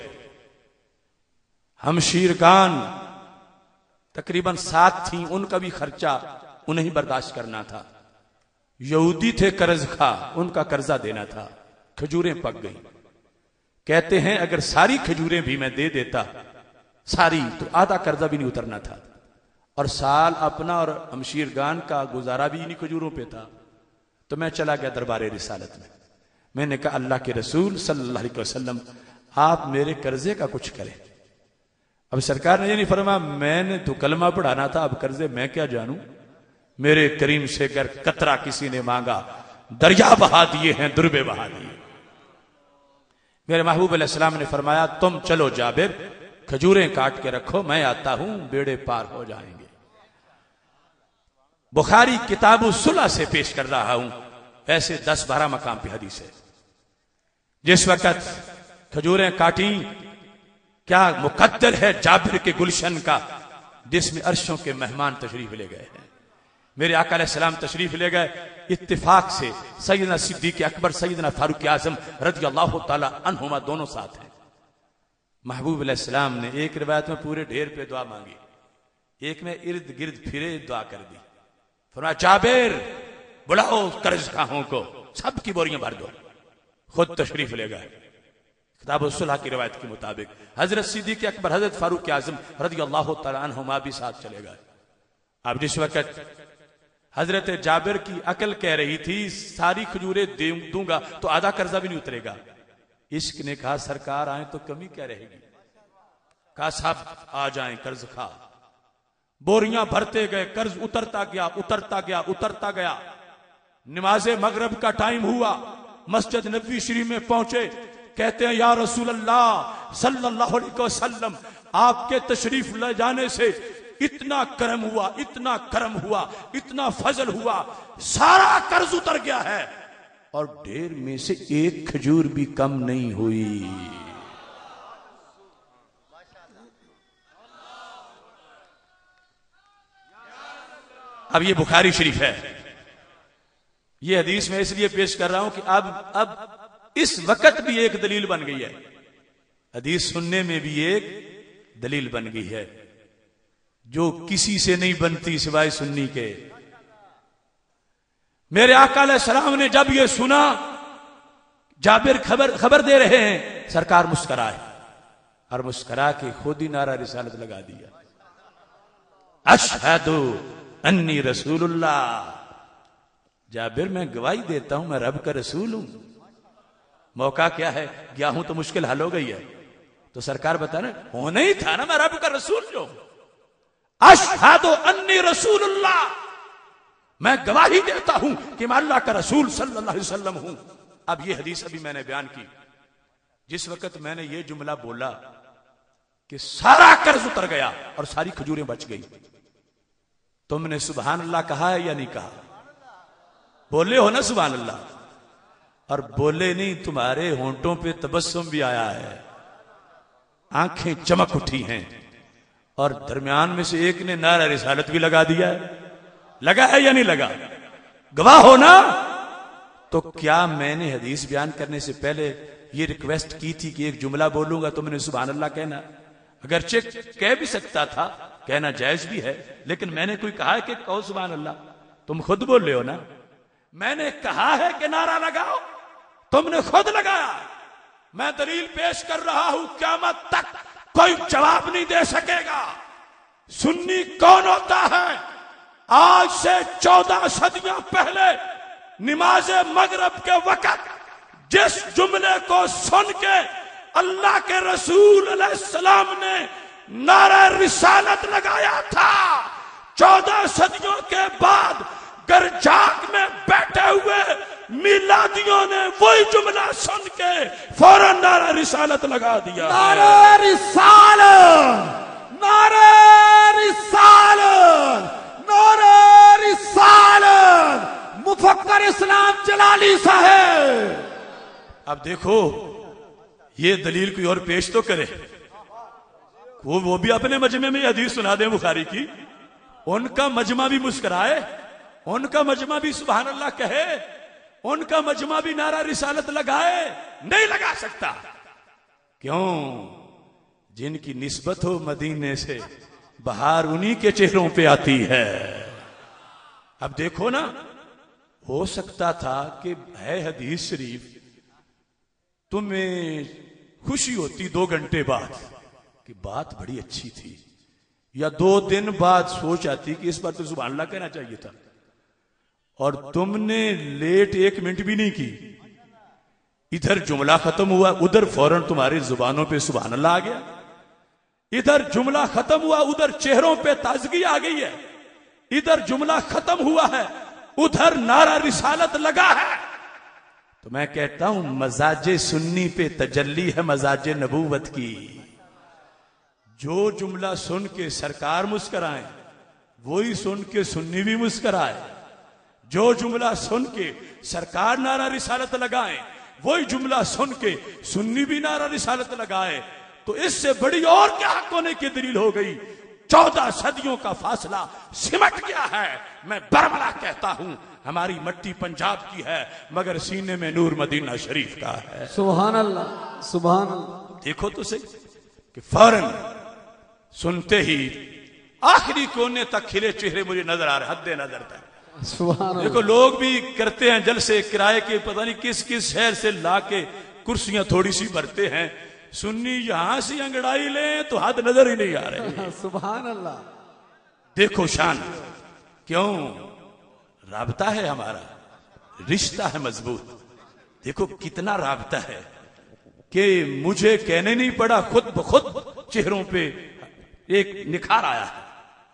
हमशीरगान तकरीबन 7 थी, उनका भी खर्चा उन्हें ही बर्दाश्त करना था। यहूदी थे कर्ज खा, उनका कर्जा देना था। खजूरें पक गई। कहते हैं अगर सारी खजूरें भी मैं दे देता सारी, तो आधा कर्जा भी नहीं उतरना था, और साल अपना और हमशीरगान का गुजारा भी इन्हीं खजूरों पे था। तो मैं चला गया दरबारे रिसालत में। मैंने कहा अल्लाह के रसूल सल्लल्लाहु अलैहि वसल्लम, आप मेरे कर्जे का कुछ करें। अब सरकार ने ये नहीं फरमाया मैंने तो कलमा पढ़ाना था, अब कर्जे मैं क्या जानूं। मेरे करीम से अगर कतरा किसी ने मांगा, दरिया बहा दिए हैं, दुर्बे बहा दिए। मेरे महबूब अलैहिस्सलाम ने फरमाया तुम चलो जाबिर, खजूरें काट के रखो, मैं आता हूं, बेड़े पार हो जाएंगे। बुखारी किताबु सुलह से पेश कर रहा हूं, ऐसे 10-12 मकाम पे हदीस है। जिस वक्त खजूरें काटी, क्या मुकद्दर है जाबिर के गुलशन का, जिसमें अर्शों के मेहमान तशरीफ ले गए हैं। मेरे आका अलैहिस्सलाम तशरीफ ले गए, इत्तिफाक से सैयदना सिद्दीक़ अकबर, सैयदना फारूक आज़म रज़ियल्लाहु ताला अन्हुमा दोनों साथ हैं। महबूब अलैहिस्सलाम ने एक रिवायत में पूरे ढेर पे दुआ मांगी, एक में इर्द गिर्द फिरे दुआ कर दी। फरमाया जाबिर बुलाओ कर्ज खाहों को, सबकी बोरियां भर दो। खुद तशरीफ ले गए। किताब सुलह की रिवायत के मुताबिक हजरत सिद्दीक़ अकबर, हजरत फारूक आज़म रज़ियल्लाहु ताला अन्हुमा भी साथ चले गए। अब जिस वक्त हजरत जाबिर की अकल कह रही थी सारी खजूरें दूंगा तो आधा कर्जा भी नहीं उतरेगा, इश्क ने कहा सरकार आए तो कमी क्या रहेगी। कहा साहब आ जाएं कर्ज खा। बोरियां भरते गए, कर्ज उतरता गया, उतरता गया, उतरता गया। नमाज मगरब का टाइम हुआ, मस्जिद नबवी शरीफ में पहुंचे। कहते हैं या रसूल अल्लाह सल्लल्लाहु अलैहि वसल्लम, आपके तशरीफ ले जाने से इतना करम हुआ, इतना करम हुआ, इतना फजल हुआ, सारा कर्ज उतर गया है और ढेर में से एक खजूर भी कम नहीं हुई। अब ये बुखारी शरीफ है। ये हदीस में इसलिए पेश कर रहा हूं कि अब इस वक्त भी एक दलील बन गई है, हदीस सुनने में भी एक दलील बन गई है, जो किसी से नहीं बनती सिवाय सुन्नी के। मेरे आका अलैहिस्सलाम ने जब ये सुना जाबिर खबर दे रहे हैं, सरकार मुस्कराए और मुस्करा के खुद ही नारा रिसालत लगा दिया, अशहदु अन्नी रसूलुल्लाह। जाबिर मैं गवाही देता हूं मैं रब का रसूल हूं। मौका क्या है, गया हूं तो मुश्किल हल हो गई है। तो सरकार बता रहे होना ही था ना, मैं रब का रसूल जो अशहदु अन्नी रसूलुल्लाह, मैं गवाही देता हूं कि मैं अल्लाह का रसूल सल्लल्लाहु अलैहि वसल्लम हूं। अब ये हदीस अभी मैंने बयान की, जिस वक्त मैंने ये जुमला बोला कि सारा कर्ज उतर गया और सारी खजूरें बच गई, तुमने सुभान अल्लाह कहा है या नहीं कहा? बोले हो ना सुभान अल्लाह? और बोले नहीं, तुम्हारे होंठों पे तबस्सुम भी आया है, आंखें चमक उठी हैं, और दरमियान में से एक ने नारा रिसालत भी लगा दिया है। लगा है या नहीं लगा? गवाह हो ना। तो क्या मैंने हदीस बयान करने से पहले ये रिक्वेस्ट की थी कि एक जुमला बोलूंगा तो मैंने सुभान अल्लाह कहना? अगरचे कह भी सकता था, कहना जायज भी है, लेकिन मैंने कोई कहा है कि कहो सुभान अल्लाह? तुम खुद बोल रहे हो ना। मैंने कहा है कि नारा लगाओ, तुमने खुद लगाया। मैं दलील पेश कर रहा हूं, क़यामत तक कोई जवाब नहीं दे सकेगा सुन्नी कौन होता है। आज से 14 सदियां पहले नमाज मगरब के वक्त जिस जुमले को सुन के अल्लाह के रसूल अलैहिस्सलाम ने नारा रिसालत लगाया था, 14 सदियों के बाद गरजाक में बैठे हुए मिलादियों ने वही जुमला सुन के फौरन नारा रिसालत लगा दिया। नारा रिसालत, नारा रिसालत, नारा रिसालत। मुफक्कर इस्लाम जलाली साहब। अब देखो, ये दलील कोई और पेश तो करे, वो भी अपने मजमे में हदीस सुना दे बुखारी की, उनका मजमा भी मुस्कुराए, उनका मजमा भी सुभान अल्लाह कहे, उनका मजमा भी नारा रिसालत लगाए। नहीं लगा सकता। क्यों? जिनकी निस्बत हो मदीने से, बहार उन्हीं के चेहरों पे आती है। अब देखो ना, हो सकता था कि है हदीस शरीफ, तुम्हें खुशी होती 2 घंटे बाद कि बात बड़ी अच्छी थी, या 2 दिन बाद सोच आती कि इस बार तो सुभान अल्लाह कहना चाहिए था, और तुमने लेट 1 मिनट भी नहीं की, इधर जुमला खत्म हुआ, उधर फौरन तुम्हारी जुबानों पे सुभान अल्लाह आ गया। इधर जुमला खत्म हुआ, उधर चेहरों पे ताजगी आ गई है। इधर जुमला खत्म हुआ है, उधर नारा रिसालत लगा है। तो मैं कहता हूं मजाजे सुन्नी पे तजल्ली है मजाजे नबूवत की। जो जुमला सुन के सरकार मुस्कराए, वही सुन के सुन्नी भी मुस्कराए। जो जुमला सुन के सरकार नारा रिसालत लगाए, वही जुमला सुन के सुन्नी भी नारा रिसालत लगाए। तो इससे बड़ी और क्या हक होने की दलील हो गई। 14 सदियों का फासला सिमट गया है। मैं बरमला कहता हूं, हमारी मट्टी पंजाब की है, मगर सीने में नूर मदीना शरीफ का है। सुभान अल्लाह, सुभान अल्लाह। देखो तो सही कि फौरन सुनते ही आखिरी कोने तक खिले चेहरे मुझे नजर आ रहे, हद नजर तक। देखो लोग भी करते हैं जलसे किराए के, पता नहीं किस किस शहर से लाके कुर्सियां थोड़ी सी भरते हैं। सुन्नी यहां से अंगड़ाई ले तो हाथ नजर ही नहीं आ रहे। सुभान अल्लाह। देखो शान, क्यों? राबता है हमारा, रिश्ता है मजबूत। देखो कितना राबता है कि मुझे कहने नहीं पड़ा, खुद ब खुद चेहरों पे एक निखार आया है,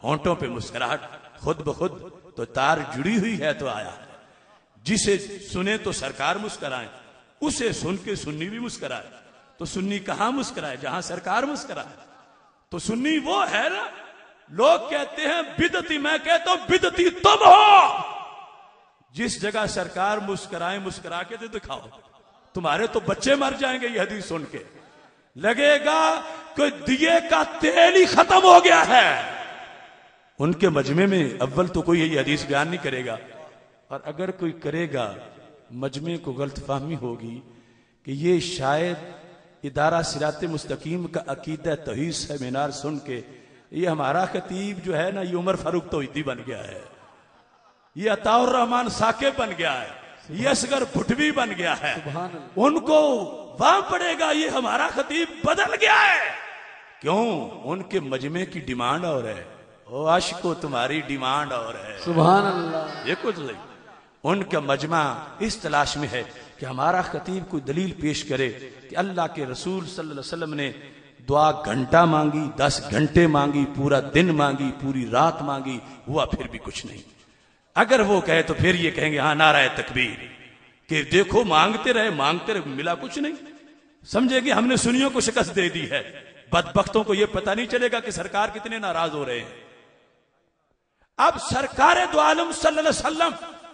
होंठों पे मुस्कुराहट खुद ब खुद। तो तार जुड़ी हुई है तो आया। जिसे सुने तो सरकार मुस्कुराए, उसे सुन के सुन्नी भी मुस्कुराए। तो सुन्नी कहां मुस्कुराए? जहां सरकार मुस्कुराए। तो सुन्नी वो है ना, लोग कहते हैं बिदती, मैं कहता हूं बिदती तुम हो। जिस जगह सरकार मुस्कुराए, मुस्कुरा के तो दिखाओ। तुम्हारे तो बच्चे मर जाएंगे ये हदीस सुन के। लगेगा कि दिए का तेल ही खत्म हो गया है। उनके मजमे में अव्वल तो कोई ये हदीस बयान नहीं करेगा, और अगर कोई करेगा मजमे को गलतफहमी होगी कि ये शायद इदारा सिराते मुस्तकीम का अकीदा तौहीद सेमिनार सुन के ये हमारा खतीब जो है ना, ये उमर फारूक तौहीदी बन गया है, ये अताउर रहमान साकिब बन गया है, ये असगर भुटवी बन गया है। उनको वहां पड़ेगा ये हमारा खतीब बदल गया है। क्यों? उनके मजमे की डिमांड और है। ओ आशिको, तुम्हारी डिमांड और है। सुभान अल्लाह। ये कुछ नहीं। उनका मजमा इस तलाश में है कि हमारा खतीब कोई दलील पेश करे कि अल्लाह के रसूल सल्लल्लाहु अलैहि वसल्लम ने दुआ घंटा मांगी, 10 घंटे मांगी, पूरा दिन मांगी, पूरी रात मांगी, हुआ फिर भी कुछ नहीं। अगर वो कहे तो फिर ये कहेंगे हाँ नारा तकबीर, कि देखो मांगते रहे, मिला कुछ नहीं। समझेगी हमने सुन्नियों को शिकस्त दे दी है। बदबख्तों को यह पता नहीं चलेगा कि सरकार कितने नाराज हो रहे हैं। अब सरकार दो आलम सल्लल्लाहु अलैहि वसल्लम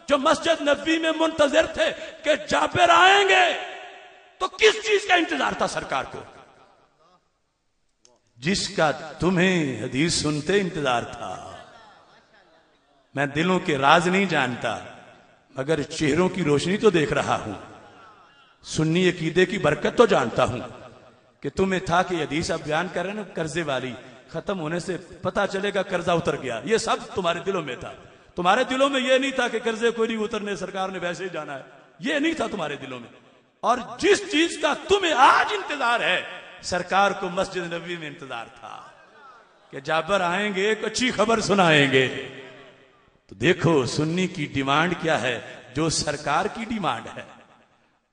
जो मस्जिद नबी में मुंतजिर थे कि जाबिर आएंगे, तो किस चीज का इंतजार था सरकार को? जिसका तुम्हें हदीस सुनते इंतजार था। मैं दिलों के राज नहीं जानता, मगर चेहरों की रोशनी तो देख रहा हूं। सुन्नी अकीदे की बरकत तो जानता हूं कि तुम्हें था कि हदीस आप बयान कर रहे हैं ना, कर्जे वाली, खत्म होने से पता चलेगा कर्जा उतर गया। ये सब तुम्हारे दिलों में था। तुम्हारे दिलों में यह नहीं था कि कर्जे कोई नहीं उतरने, सरकार ने वैसे ही जाना है। यह नहीं था तुम्हारे दिलों में। और जिस चीज का तुम्हें आज इंतजार है, सरकार को मस्जिद नबी में इंतजार था कि जाबर आएंगे, एक अच्छी खबर सुनाएंगे। तो देखो सुन्नी की डिमांड क्या है, जो सरकार की डिमांड है,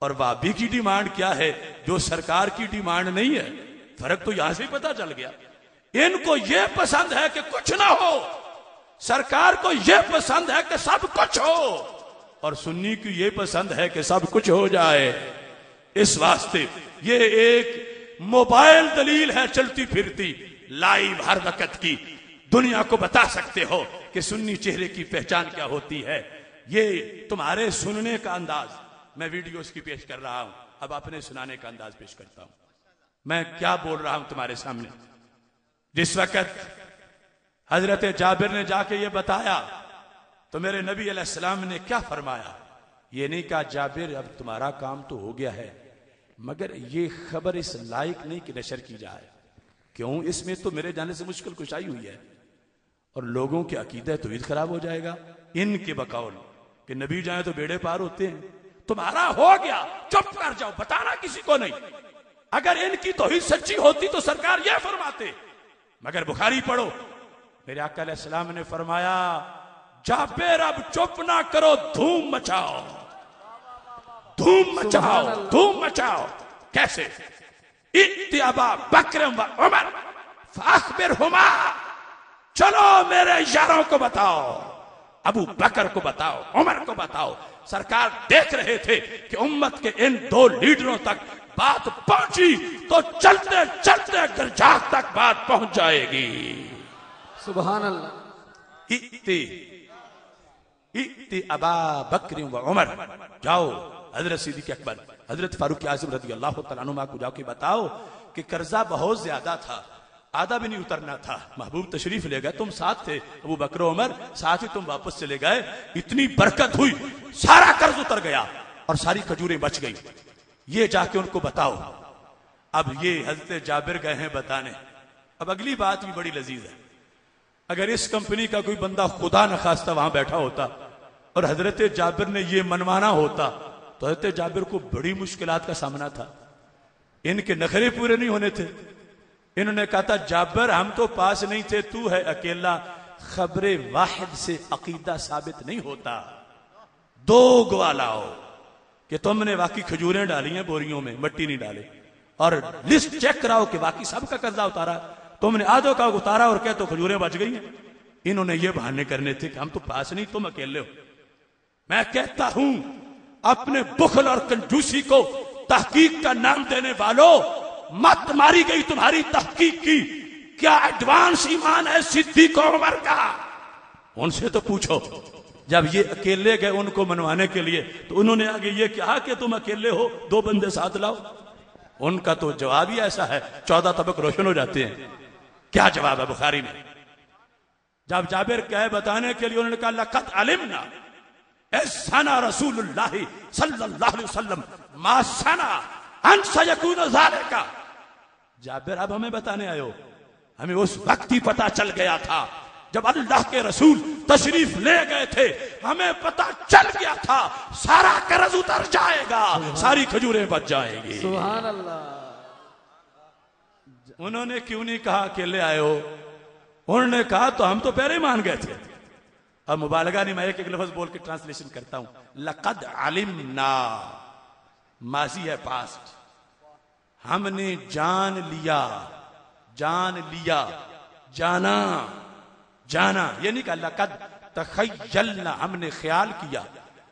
और वाबी की डिमांड क्या है, जो सरकार की डिमांड नहीं है। फर्क तो यहां से ही पता चल गया। इनको यह पसंद है कि कुछ ना हो, सरकार को यह पसंद है कि सब कुछ हो, और सुन्नी की यह पसंद है कि सब कुछ हो जाए। इस वास्ते ये एक मोबाइल दलील है, चलती फिरती लाइव हर वक्त की। दुनिया को बता सकते हो कि सुन्नी चेहरे की पहचान क्या होती है। ये तुम्हारे सुनने का अंदाज, मैं वीडियो की पेश कर रहा हूं, अब अपने सुनाने का अंदाज पेश करता हूं। मैं क्या बोल रहा हूं तुम्हारे सामने। जिस वक्त हजरत जाबिर ने जाके ये बताया तो मेरे नबी अलैहिस्सलाम ने क्या फरमाया? ये नहीं कहा जाबिर अब तुम्हारा काम तो हो गया है, मगर ये खबर इस लायक नहीं कि नशर की जाए। क्यों? इसमें तो मेरे जाने से मुश्किल कुशाई हुई है और लोगों के अकीदा तौहीद खराब हो जाएगा। इनके बकौल कि नबी जाए तो बेड़े पार होते हैं। तुम्हारा हो गया, चुप कर जाओ, बताना किसी को नहीं। अगर इनकी तौहीद सच्ची होती तो सरकार यह फरमाते। मगर बुखारी पढ़ो, मेरे आका अलैहिस्सलाम ने फरमाया जाबिर अब चुप ना करो, धूम मचाओ, धूम मचाओ, धूम मचाओ। कैसे? इत्तिबा बकर व उमर फअखबिरहुमा, चलो मेरे यारों को बताओ, अबू बकर को बताओ, उमर को बताओ। सरकार देख रहे थे कि उम्मत के इन दो लीडरों तक बात पहुंची तो चलते चलते गिरजात तक बात पहुंच जाएगी। सुभान अल्लाह। इत्ती अबा बकर व उमर, जाओ हजरत सिद्दीक़ अकबर, हजरत फारूक आज़म रज़ी अल्लाह तआला अन्हुमा को जाके बताओ कि कर्जा बहुत ज्यादा था, आधा भी नहीं उतरना था। महबूब तशरीफ ले गए, तुम साथ थे, अबू बकर उमर साथ ही तुम वापस चले गए। इतनी बरकत हुई, सारा कर्ज उतर गया और सारी खजूरें बच गई। ये जाके उनको बताओ। अब ये हजरत जाबिर गए हैं बताने। अब अगली बात भी बड़ी लजीज है। अगर इस कंपनी का कोई बंदा खुदा न खास्ता वहां बैठा होता और हजरत जाबिर ने ये मनवाना होता तो हजरत जाबिर को बड़ी मुश्किलात का सामना था। इनके नखरे पूरे नहीं होने थे। इन्होंने कहा था जाबिर हम तो पास नहीं थे, तू है अकेला, खबरे वाहिद से अकीदा साबित नहीं होता। दो गवाह लाओ कि तुमने वाकई खजूरें डाली हैं बोरियों में, मट्टी नहीं डाले, और लिस्ट चेक कराओ कि वाकई सबका कर्जा उतारा, तुमने आधो का उतारा और क्या तो खजूरें बच गई हैं। इन्होंने ये बहाने करने थे कि हम तो पास नहीं, तुम अकेले हो। मैं कहता हूं अपने बुखल और कंजूसी को तहकीक का नाम देने वालों, मत मारी गई तुम्हारी तहकीक की। क्या एडवांस ईमान है सिद्दीक और उमर का? उनसे तो पूछो। जब ये अकेले गए उनको मनवाने के लिए तो उन्होंने आगे ये कहा कि तुम अकेले हो, दो बंदे साथ लाओ। उनका तो जवाब ही ऐसा है, 14 तबक रोशन हो जाते हैं। क्या जवाब है बुखारी में? जब जाबिर कहे बताने के लिए, उन्होंने कहा लक़द अलिमना सना रसूलुल्लाह सल्लल्लाहु अलैहि वसल्लम मा सना अन सयकून ज़ालिका। जाबिर अब हमें बताने आए हो, हमें उस वक्त ही पता चल गया था जब अल्लाह के रसूल तशरीफ ले गए थे, हमें पता चल गया था सारा कर्ज उतर जाएगा, सारी खजूरें बच जाएंगी। सुभान अल्लाह। उन्होंने क्यों नहीं कहा अकेले आए हो? उन्होंने कहा तो हम तो पहले ही मान गए थे। अब मुबालगा नहीं, मैं एक एक लफ्ज बोल के ट्रांसलेशन करता हूं। लक़द अलिमना, माजी है पास्ट, हमने जान लिया, जान लिया, जाना, जाना। ये नहीं कहा लक़द तख़य्यलना, हमने ख्याल किया,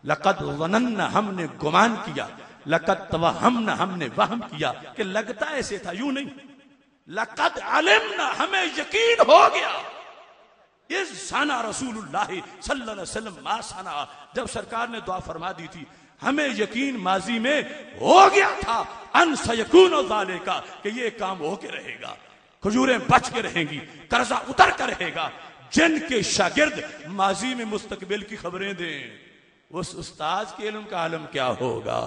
लक़द ज़नन्ना, हमने गुमान किया, लक़द तवहमना, हमने वहम किया कि लगता ऐसे था, यूं नहीं। लक़द अलिमना, हमें यकीन हो गया। इस सना रसूलुल्लाह सल्लल्लाहु अलैहि वसल्लम मा सना, जब सरकार ने दुआ फरमा दी थी, हमें यकीन माजी में हो गया था अन सयकून ज़ालिका, कि ये काम हो के रहेगा, खजूरें बच के रहेंगी, कर्जा उतर कर रहेगा। जिनके शागिर्द माजी में मुस्तकबिल की खबरें दें, उस उस्ताद के इल्म का आलम क्या होगा?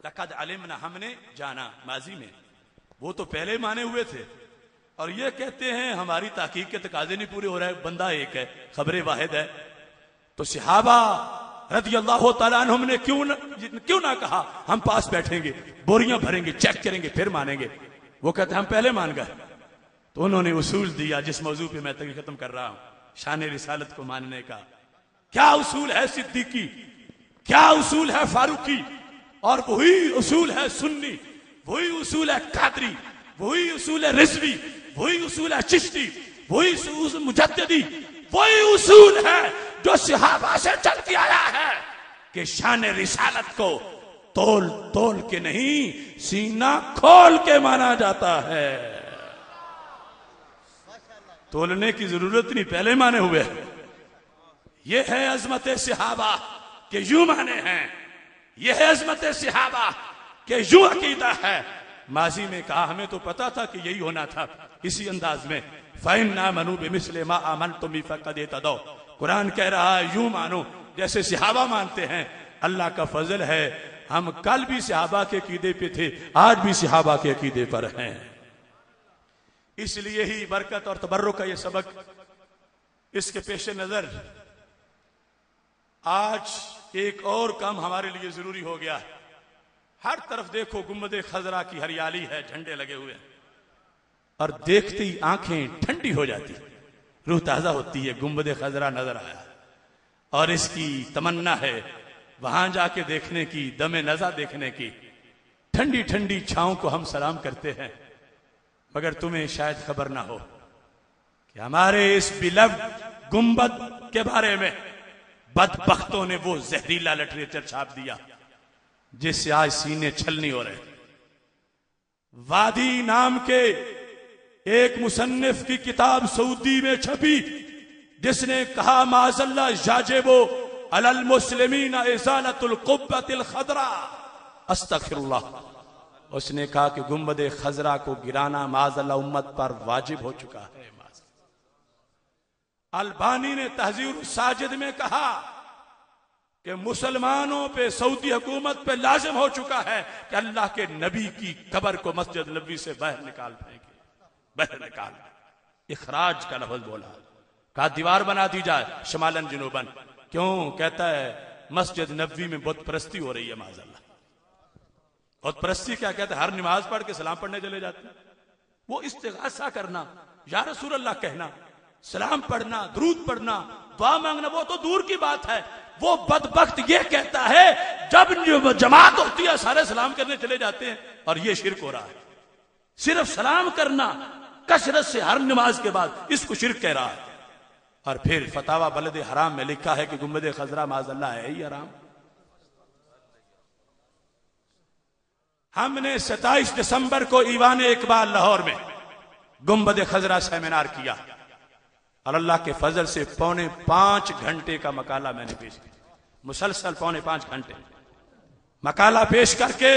लक़द अलिमना, हमने जाना, माजी में। वो तो पहले माने हुए थे और ये कहते हैं हमारी तहकीक के तकाजे नहीं पूरे हो रहे, बंदा एक है, खबरें वाहिद है। तो सहाबा रज़ी अल्लाह तआला अन्हुम ने क्यों ना कहा हम पास बैठेंगे, बोरियां भरेंगे, चेक करेंगे, फिर मानेंगे। वो कहते हम पहले मान गए। तो उन्होंने उसूल दिया, जिस मौजू पे मैं तक खत्म कर रहा हूं, शान रिसालत को मानने का। क्या उसूल है सिद्दीकी, क्या उसूल है फारूकी, और वही उसूल है सुन्नी, वही उसूल है कादरी, वही उसूल है रिजवी, वही उसूल है चिश्ती, वही उसूल मुजद्दिदी, वही उसूल है जो सहाबा से चलती आया है कि शान रिसालत को तोल तोल के नहीं, सीना खोल के माना जाता है। तोलने की जरूरत नहीं, पहले माने हुए। ये है अजमत सिहाबा के यूं माने हैं, ये है अजमत सिहाबा के यूं अकीदा है। माजी में कहा हमें तो पता था कि यही होना था, इसी अंदाज में फ़इन ना मनु बिमिस्ले मा आमन तुम फ़क़द तदौ। कुरान कह रहा है यूं मानो जैसे सिहाबा मानते हैं। अल्लाह का फजल है, हम कल भी सिहाबा के अकीदे पे थे, आज भी सिहाबा के अकीदे पर हैं। इसलिए ही बरकत और तबर्रुक का ये सबक, इसके पेश नजर आज एक और काम हमारे लिए जरूरी हो गया है। हर तरफ देखो गुंबदे खजरा की हरियाली है, झंडे लगे हुए हैं, और देखते ही आंखें ठंडी हो जाती, रूह ताजा होती है। गुंबदे खजरा नजर आया और इसकी तमन्ना है वहां जाके देखने की, दमे नजा देखने की। ठंडी ठंडी छांव को हम सलाम करते हैं, मगर तुम्हें शायद खबर ना हो कि हमारे इस बिलव्ड गुंबद के बारे में बदबख्तों ने वो जहरीला लिटरेचर छाप दिया जिससे आज सीने छलनी हो रहे। वादी नाम के एक मुसन्निफ की किताब सऊदी में छपी, जिसने कहा माज़ल्ला याजिबु अलल मुस्लिमीन इज़ालतुल कुब्बतिल खदरा। अस्तगफिरुल्लाह। उसने कहा कि गुंबदे खजरा को गिराना माज़ल्ला उम्मत पर वाजिब हो चुका है। अलबानी ने तहज़ीरुल साजिद में कहा कि मुसलमानों पे, सऊदी हुकूमत पे लाजिम हो चुका है कि अल्लाह के नबी की कब्र को मस्जिद नबवी से बाहर निकाल फेंके, बाहर निकाल। इखराज का लफ्ज बोला, कहा दीवार बना दी जाए शमालन जुनूबन। क्यों? कहता है मस्जिद नबवी में बुत परस्ती हो रही है। माज़अल्लाह, बुत परस्ती क्या कहता है? हर नमाज पढ़ के सलाम पढ़ने चले जाते हैं। वो इस्तिग़ासा करना, या रसूल अल्लाह कहना, सलाम पढ़ना, दुरूद पढ़ना, दुआ मांगना, वो तो दूर की बात है। वो बदबख्त ये कहता है जब जमात होती है सारे सलाम करने चले जाते हैं, और ये शिर्क हो रहा है। सिर्फ सलाम करना कसरत से हर नमाज के बाद, इसको शिर्क कह रहा है। और फिर फतावा बलद हराम में लिखा है कि गुंबद खजरा माज़अल्लाह है ही हराम। हमने 27 दिसंबर को ईवान इकबाल लाहौर में गुंबद खजरा सेमिनार किया, और अल्लाह के फजल से 4.5 घंटे का मकाला मैंने पेश किया, मुसलसल 4.5 घंटे मकाला पेश करके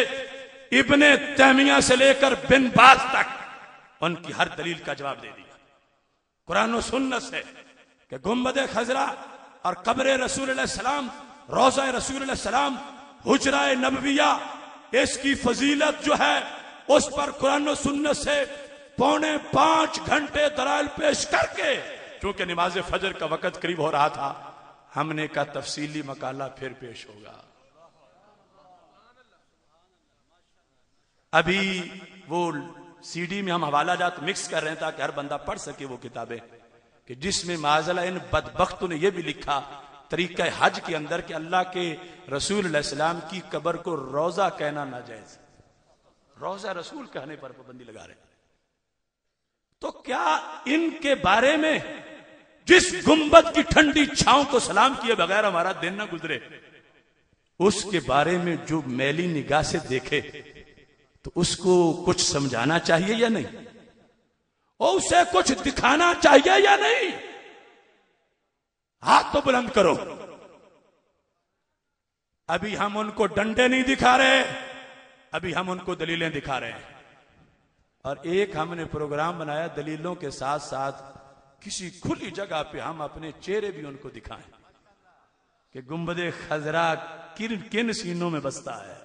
इब्ने तैमिया से लेकर बिन बाज तक उनकी हर दलील का जवाब दे दिया कुरान और सुन्नत से कि गुंबद खजरा और कब्र रसूल सलाम, रोज़ा रसूल सलाम, हुजरा नबविया, इसकी फजीलत जो है उस पर कुरान और सुन्नत से 4.5 घंटे दलाइल पेश करके, क्योंकि नमाज फजर का वक़्त करीब हो रहा था, हमने कहा तफसीली मकाला फिर पेश होगा। अभी वो सीडी में हम हवाला जात मिक्स कर रहे हैं ताकि हर बंदा पढ़ सके वो किताबें, कि जिसमें माज़अल्लाह इन बदबख्तों ने यह भी लिखा तरीका हज के अंदर कि अल्लाह के रसूल सलाम की कब्र को रोजा कहना नाजायज, रोजा रसूल कहने पर पाबंदी लगा रहे। तो क्या इनके बारे में जिस गुंबद की ठंडी छांव को सलाम किए बगैर हमारा दिन ना गुजरे, उसके बारे में जो मैली निगाह से देखे तो उसको कुछ समझाना चाहिए या नहीं, और उसे कुछ दिखाना चाहिए या नहीं? हाथ तो बुलंद करो। अभी हम उनको डंडे नहीं दिखा रहे, अभी हम उनको दलीलें दिखा रहे हैं। और एक हमने प्रोग्राम बनाया दलीलों के साथ साथ किसी खुली जगह पे हम अपने चेहरे भी उनको दिखाएं कि गुंबदे खजरा किन किन सीनों में बसता है।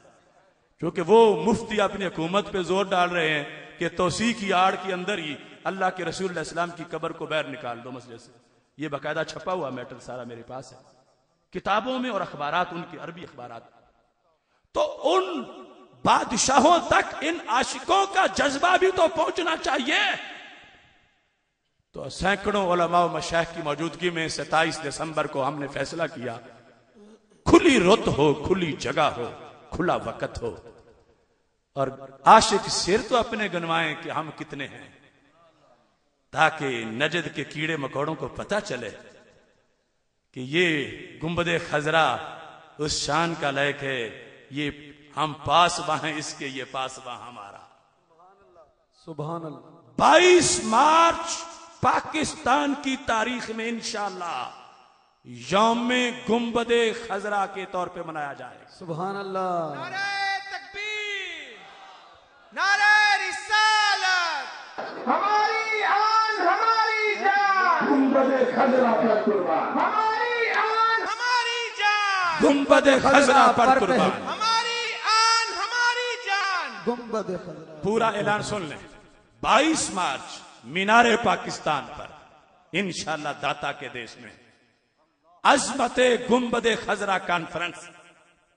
क्योंकि वो मुफ्ती अपनी हुकूमत पे जोर डाल रहे हैं कि तौसी की आड़ के अंदर ही अल्लाह के रसूल सलाम की कब्र को बाहर निकाल दो मस्जिद से। ये बाकायदा छपा हुआ मैटर सारा मेरे पास है, किताबों में और अखबारात, उनके अरबी अखबारात। तो उन बादशाहों तक इन आशिकों का जज्बा भी तो पहुंचना चाहिए। तो सैकड़ों उलमा व मशाइख की मौजूदगी में 27 दिसंबर को हमने फैसला किया, खुली रुत हो, खुली जगह हो, खुला वक़्त हो, और आशिक सिर तो अपने गनवाएं कि हम कितने हैं, ताकि नजद के कीड़े मकोड़ों को पता चले कि ये गुंबदे खजरा उस शान का लायक है, ये हम पास हैं इसके, ये पास हमारा। सुभान अल्लाह। 22 मार्च पाकिस्तान की तारीख में इंशाअल्लाह यौम गुंबदे खजरा के तौर पे मनाया जाएगा। सुभान अल्लाह। नारे तकबीर, नारे रिसालत, हमारी आन हमारी जान, गुंबदे खजरा पर कुर्बान, हमारी आन हमारी जान, गुंबदे खजरा पर कुर्बान, हमारी आन हमारी जान। गुंबद खजरा। पूरा ऐलान सुन लें। 22 मार्च मीनारे पाकिस्तान पर इंशाअल्लाह दाता के देश में अज़मते गुंबदे खजरा कॉन्फ्रेंस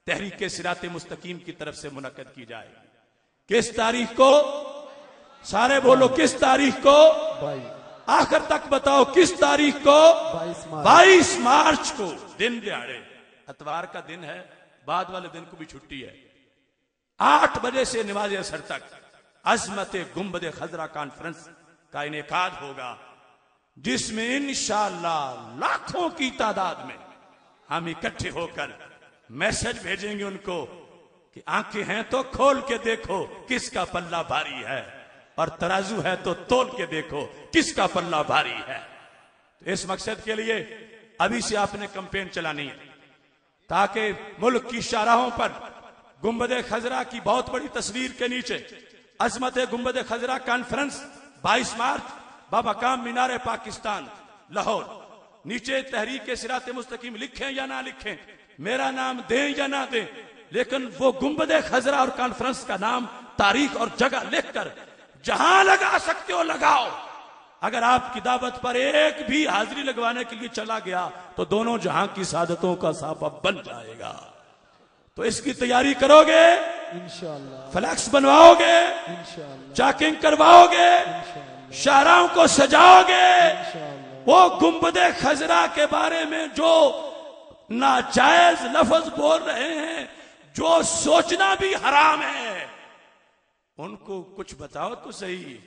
तहरीके सिराते मुस्तकीम की तरफ से मुनक्कद की जाएगी। किस तारीख को? सारे बोलो, किस तारीख को? आखिर तक बताओ किस तारीख को? 22 मार्च को। दिन दिहाड़े, अतवार का दिन है, बाद वाले दिन को भी छुट्टी है। 8 बजे से नमाज असर तक अज़मते गुंबदे खजरा कॉन्फ्रेंस का इनेकाद होगा, जिसमें इंशाअल्लाह लाखों की तादाद में हम इकट्ठे होकर मैसेज भेजेंगे उनको कि आंखें हैं तो खोल के देखो किसका पल्ला भारी है, और तराजू है तो तोल के देखो किसका पल्ला भारी है। तो इस मकसद के लिए अभी से आपने कैंपेन चलानी है, ताकि मुल्क की शाहराहों पर गुंबदे खजरा की बहुत बड़ी तस्वीर के नीचे अज़मते गुंबदे खजरा कॉन्फ्रेंस 22 मार्च बामकाम मीनारे पाकिस्तान लाहौर, नीचे तहरीक सिराते मुस्तकीम लिखें या ना लिखें, मेरा नाम दें या ना दें, लेकिन वो गुंबदे खजरा और कॉन्फ्रेंस का नाम, तारीख और जगह लिखकर जहां लगा सकते हो लगाओ। अगर आपकी दावत पर एक भी हाजिरी लगवाने के लिए चला गया तो दोनों जहां की सादतों का साफा बन जाएगा। तो इसकी तैयारी करोगे इंशाअल्लाह, फ्लैक्स बनवाओगे इंशाअल्लाह, चैकिंग करवाओगे, शाहराओं को सजाओगे। वो गुंबदे खजरा के बारे में जो नाजायज लफ्ज बोल रहे हैं, जो सोचना भी हराम है, उनको कुछ बताओ तो सही।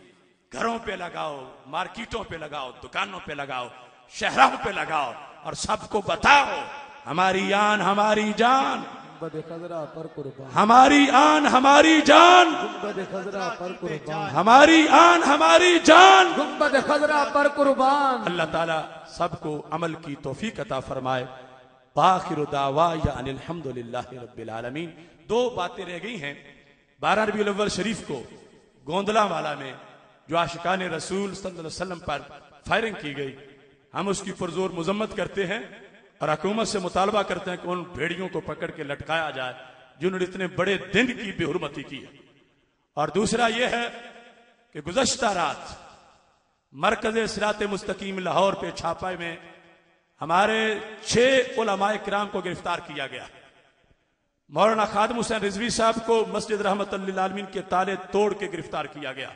घरों पे लगाओ, मार्केटों पे लगाओ, दुकानों पे लगाओ, शहरों पे लगाओ, और सबको बताओ हमारी आन हमारी जान, गुंबद खजरा पर कुर्बान, हमारी आन हमारी जान, गुंबद खजरा पर कुर्बान, हमारी आन हमारी जान। गुंबद खजरा पर कुर्बान। अल्लाह ताला सबको अमल की तौफीक अता फरमाए। आखिर दावा या अनिल हम्दुलिल्लाहि रब्बिल आलमीन। 2 बातें रह गई हैं। 12 रबीउल अव्वल शरीफ को गोंदलावाला में जो आशिकाने रसूल सल्लल्लाहु अलैहि वसल्लम पर फायरिंग की गई, हम उसकी पुरजोर मजम्मत करते हैं और हुकूमत से मुतालबा करते हैं कि उन भेड़ियों को पकड़ के लटकाया जाए जिन्होंने इतने बड़े दिन की बेहुरमती की है। और दूसरा यह है कि गुज़श्ता रात मरकज़े सिराते मुस्तकीम लाहौर पे छापा में हमारे 6 उलमाए किराम को गिरफ्तार किया गया। मौलाना खादिम हुसैन रिजवी साहब को मस्जिद रहमतुल लिल आलमीन के ताले तोड़ के गिरफ्तार किया गया।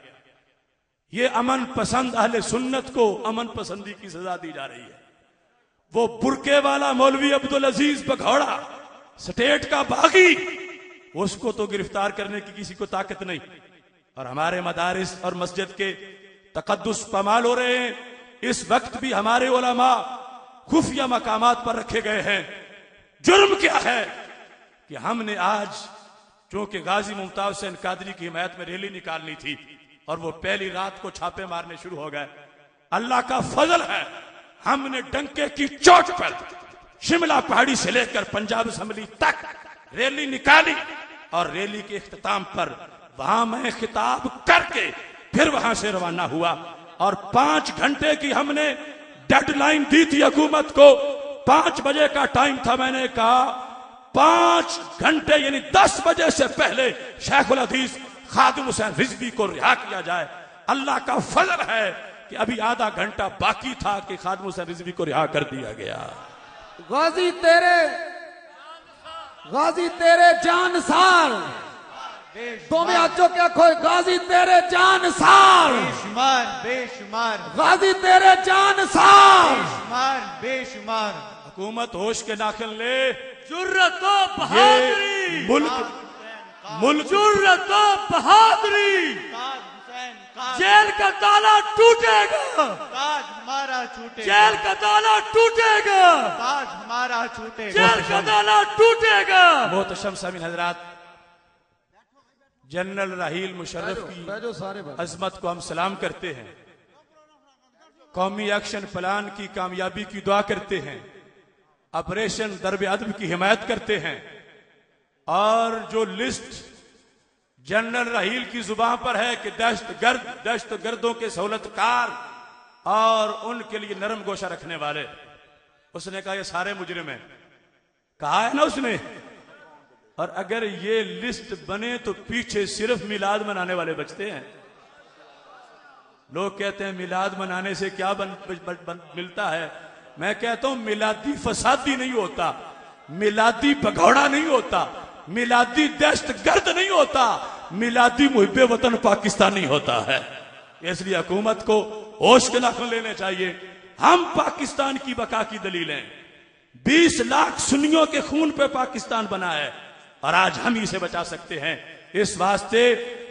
ये अमन पसंद अहले सुन्नत को अमन पसंदी की सजा दी जा रही है। वो बुरके वाला मौलवी अब्दुल अजीज बघौड़ा, स्टेट का बागी, उसको तो गिरफ्तार करने की किसी को ताकत नहीं। और हमारे मदारिस और मस्जिद के तकद्दुस पमाल हो रहे हैं। इस वक्त भी हमारे उलमा खुफिया मकामात पर रखे गए हैं। जुर्म क्या है कि हमने आज, चूंकि गाजी मुमताज हुसैन कादरी की हिमायत में रैली निकालनी थी और वो पहली रात को छापे मारने शुरू हो गए। अल्लाह का फजल है, हमने डंके की चोट पर शिमला पहाड़ी से लेकर पंजाब असेंबली तक रैली निकाली और रैली के इख्तिताम पर वहां मैं खिताब करके फिर वहां से रवाना हुआ। और 5 घंटे की हमने डेडलाइन दी थी हुकूमत को। 5 बजे का टाइम था। मैंने कहा 5 घंटे यानी 10 बजे से पहले शेखुल हदीस खादिम हुसैन रिजवी को रिहा किया जाए। अल्लाह का फजल है कि अभी आधा घंटा बाकी था कि खादिम हुसैन रिजवी को रिहा कर दिया गया। गाजी तेरे जानसार, तो में आजो क्या खोए, गाजी तेरे जानसार, बेशुमार बेशुमार, गाजी तेरे जानसार, बेशुमार बेशुमार। हुकूमत होश के नाखिन ले। जुर्रत व बहादुरी, ये मुल्क जुर्रत व बहादुरी। जेल का ताला टूटेगा, ताज हमारा छूटेगा, जेल का ताला टूटेगा, ताज हमारा छूटेगा, जेल का ताला टूटेगा। मोहतरम सामीन हजरात, जनरल राहील मुशर्रफ की अजमत को हम सलाम करते हैं। कौमी एक्शन प्लान की कामयाबी की दुआ करते हैं। ऑपरेशन दरब अदब की हिमायत करते हैं, और जो लिस्ट जनरल रहील की जुबान पर है कि दहशतगर्दों के सहूलतकार और उनके लिए नरम गोशा रखने वाले, उसने कहा ये सारे मुजरिम हैं, कहा है ना उसने। और अगर ये लिस्ट बने तो पीछे सिर्फ मिलाद मनाने वाले बचते हैं। लोग कहते हैं मिलाद मनाने से क्या मिलता है। मैं कहता हूं मिलादी फसादी नहीं होता, मिलादी भगौड़ा नहीं होता, मिलादी दहशतगर्द नहीं होता, मिलादी मुहिब्बे वतन पाकिस्तानी होता है। इसलिए हुकूमत को होश के नाखून लेने चाहिए। हम पाकिस्तान की बका की दलील हैं। 20 लाख सुन्नियों के खून पे पाकिस्तान बना है और आज हम इसे बचा सकते हैं। इस वास्ते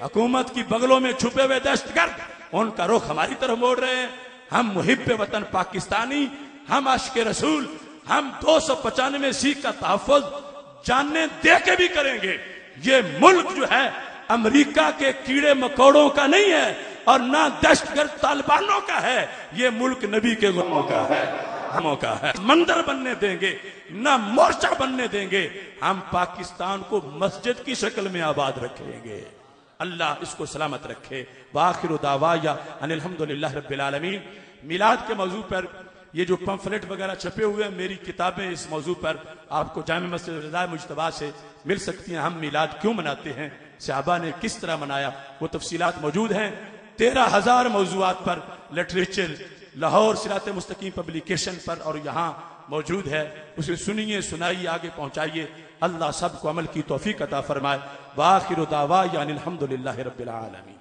हुकूमत की बगलों में छुपे हुए दहशतगर्द उनका रुख हमारी तरफ मोड़ रहे हैं। हम मुहिब्बे वतन पाकिस्तानी, हम आशिक़े रसूल, हम 295 सीख का तहफ़्फ़ुज़ जानने दे के भी करेंगे। ये मुल्क जो है अमेरिका के कीड़े मकोड़ों का नहीं है और ना दहशतगर्द तालिबानों का है, ये मुल्क नबी के गुलामों का है, हमों का है। मंदिर बनने देंगे ना मोर्चा बनने देंगे। हम पाकिस्तान को मस्जिद की शक्ल में आबाद रखेंगे। अल्लाह इसको सलामत रखे। वाखिरु दावाया अनिल हम्दुलिल्लाहि रब्बिल आलमीन। मिलाद के मौजू पर ये जो पंफलेट वगैरह छपे हुए हैं, मेरी किताबें इस मौजू पर आपको जामे मस्जिद रज़ा मुज्तबा से मिल सकती हैं। हम मिलाद क्यों मनाते हैं, सहाबा ने किस तरह मनाया, वो तफसीलात मौजूद हैं। 13,000 मौजूआत पर लिटरेचर लाहौर सिरात मुस्तकीम पब्लिकेशन पर और यहाँ मौजूद है। उसे सुनिए, सुनाइए, आगे पहुंचाइए। अल्लाह सबको अमल की तौफीक अता फरमाए। वाखिरु दावा अनिल हम्दुलिल्लाहि रब्बिल आलमीन।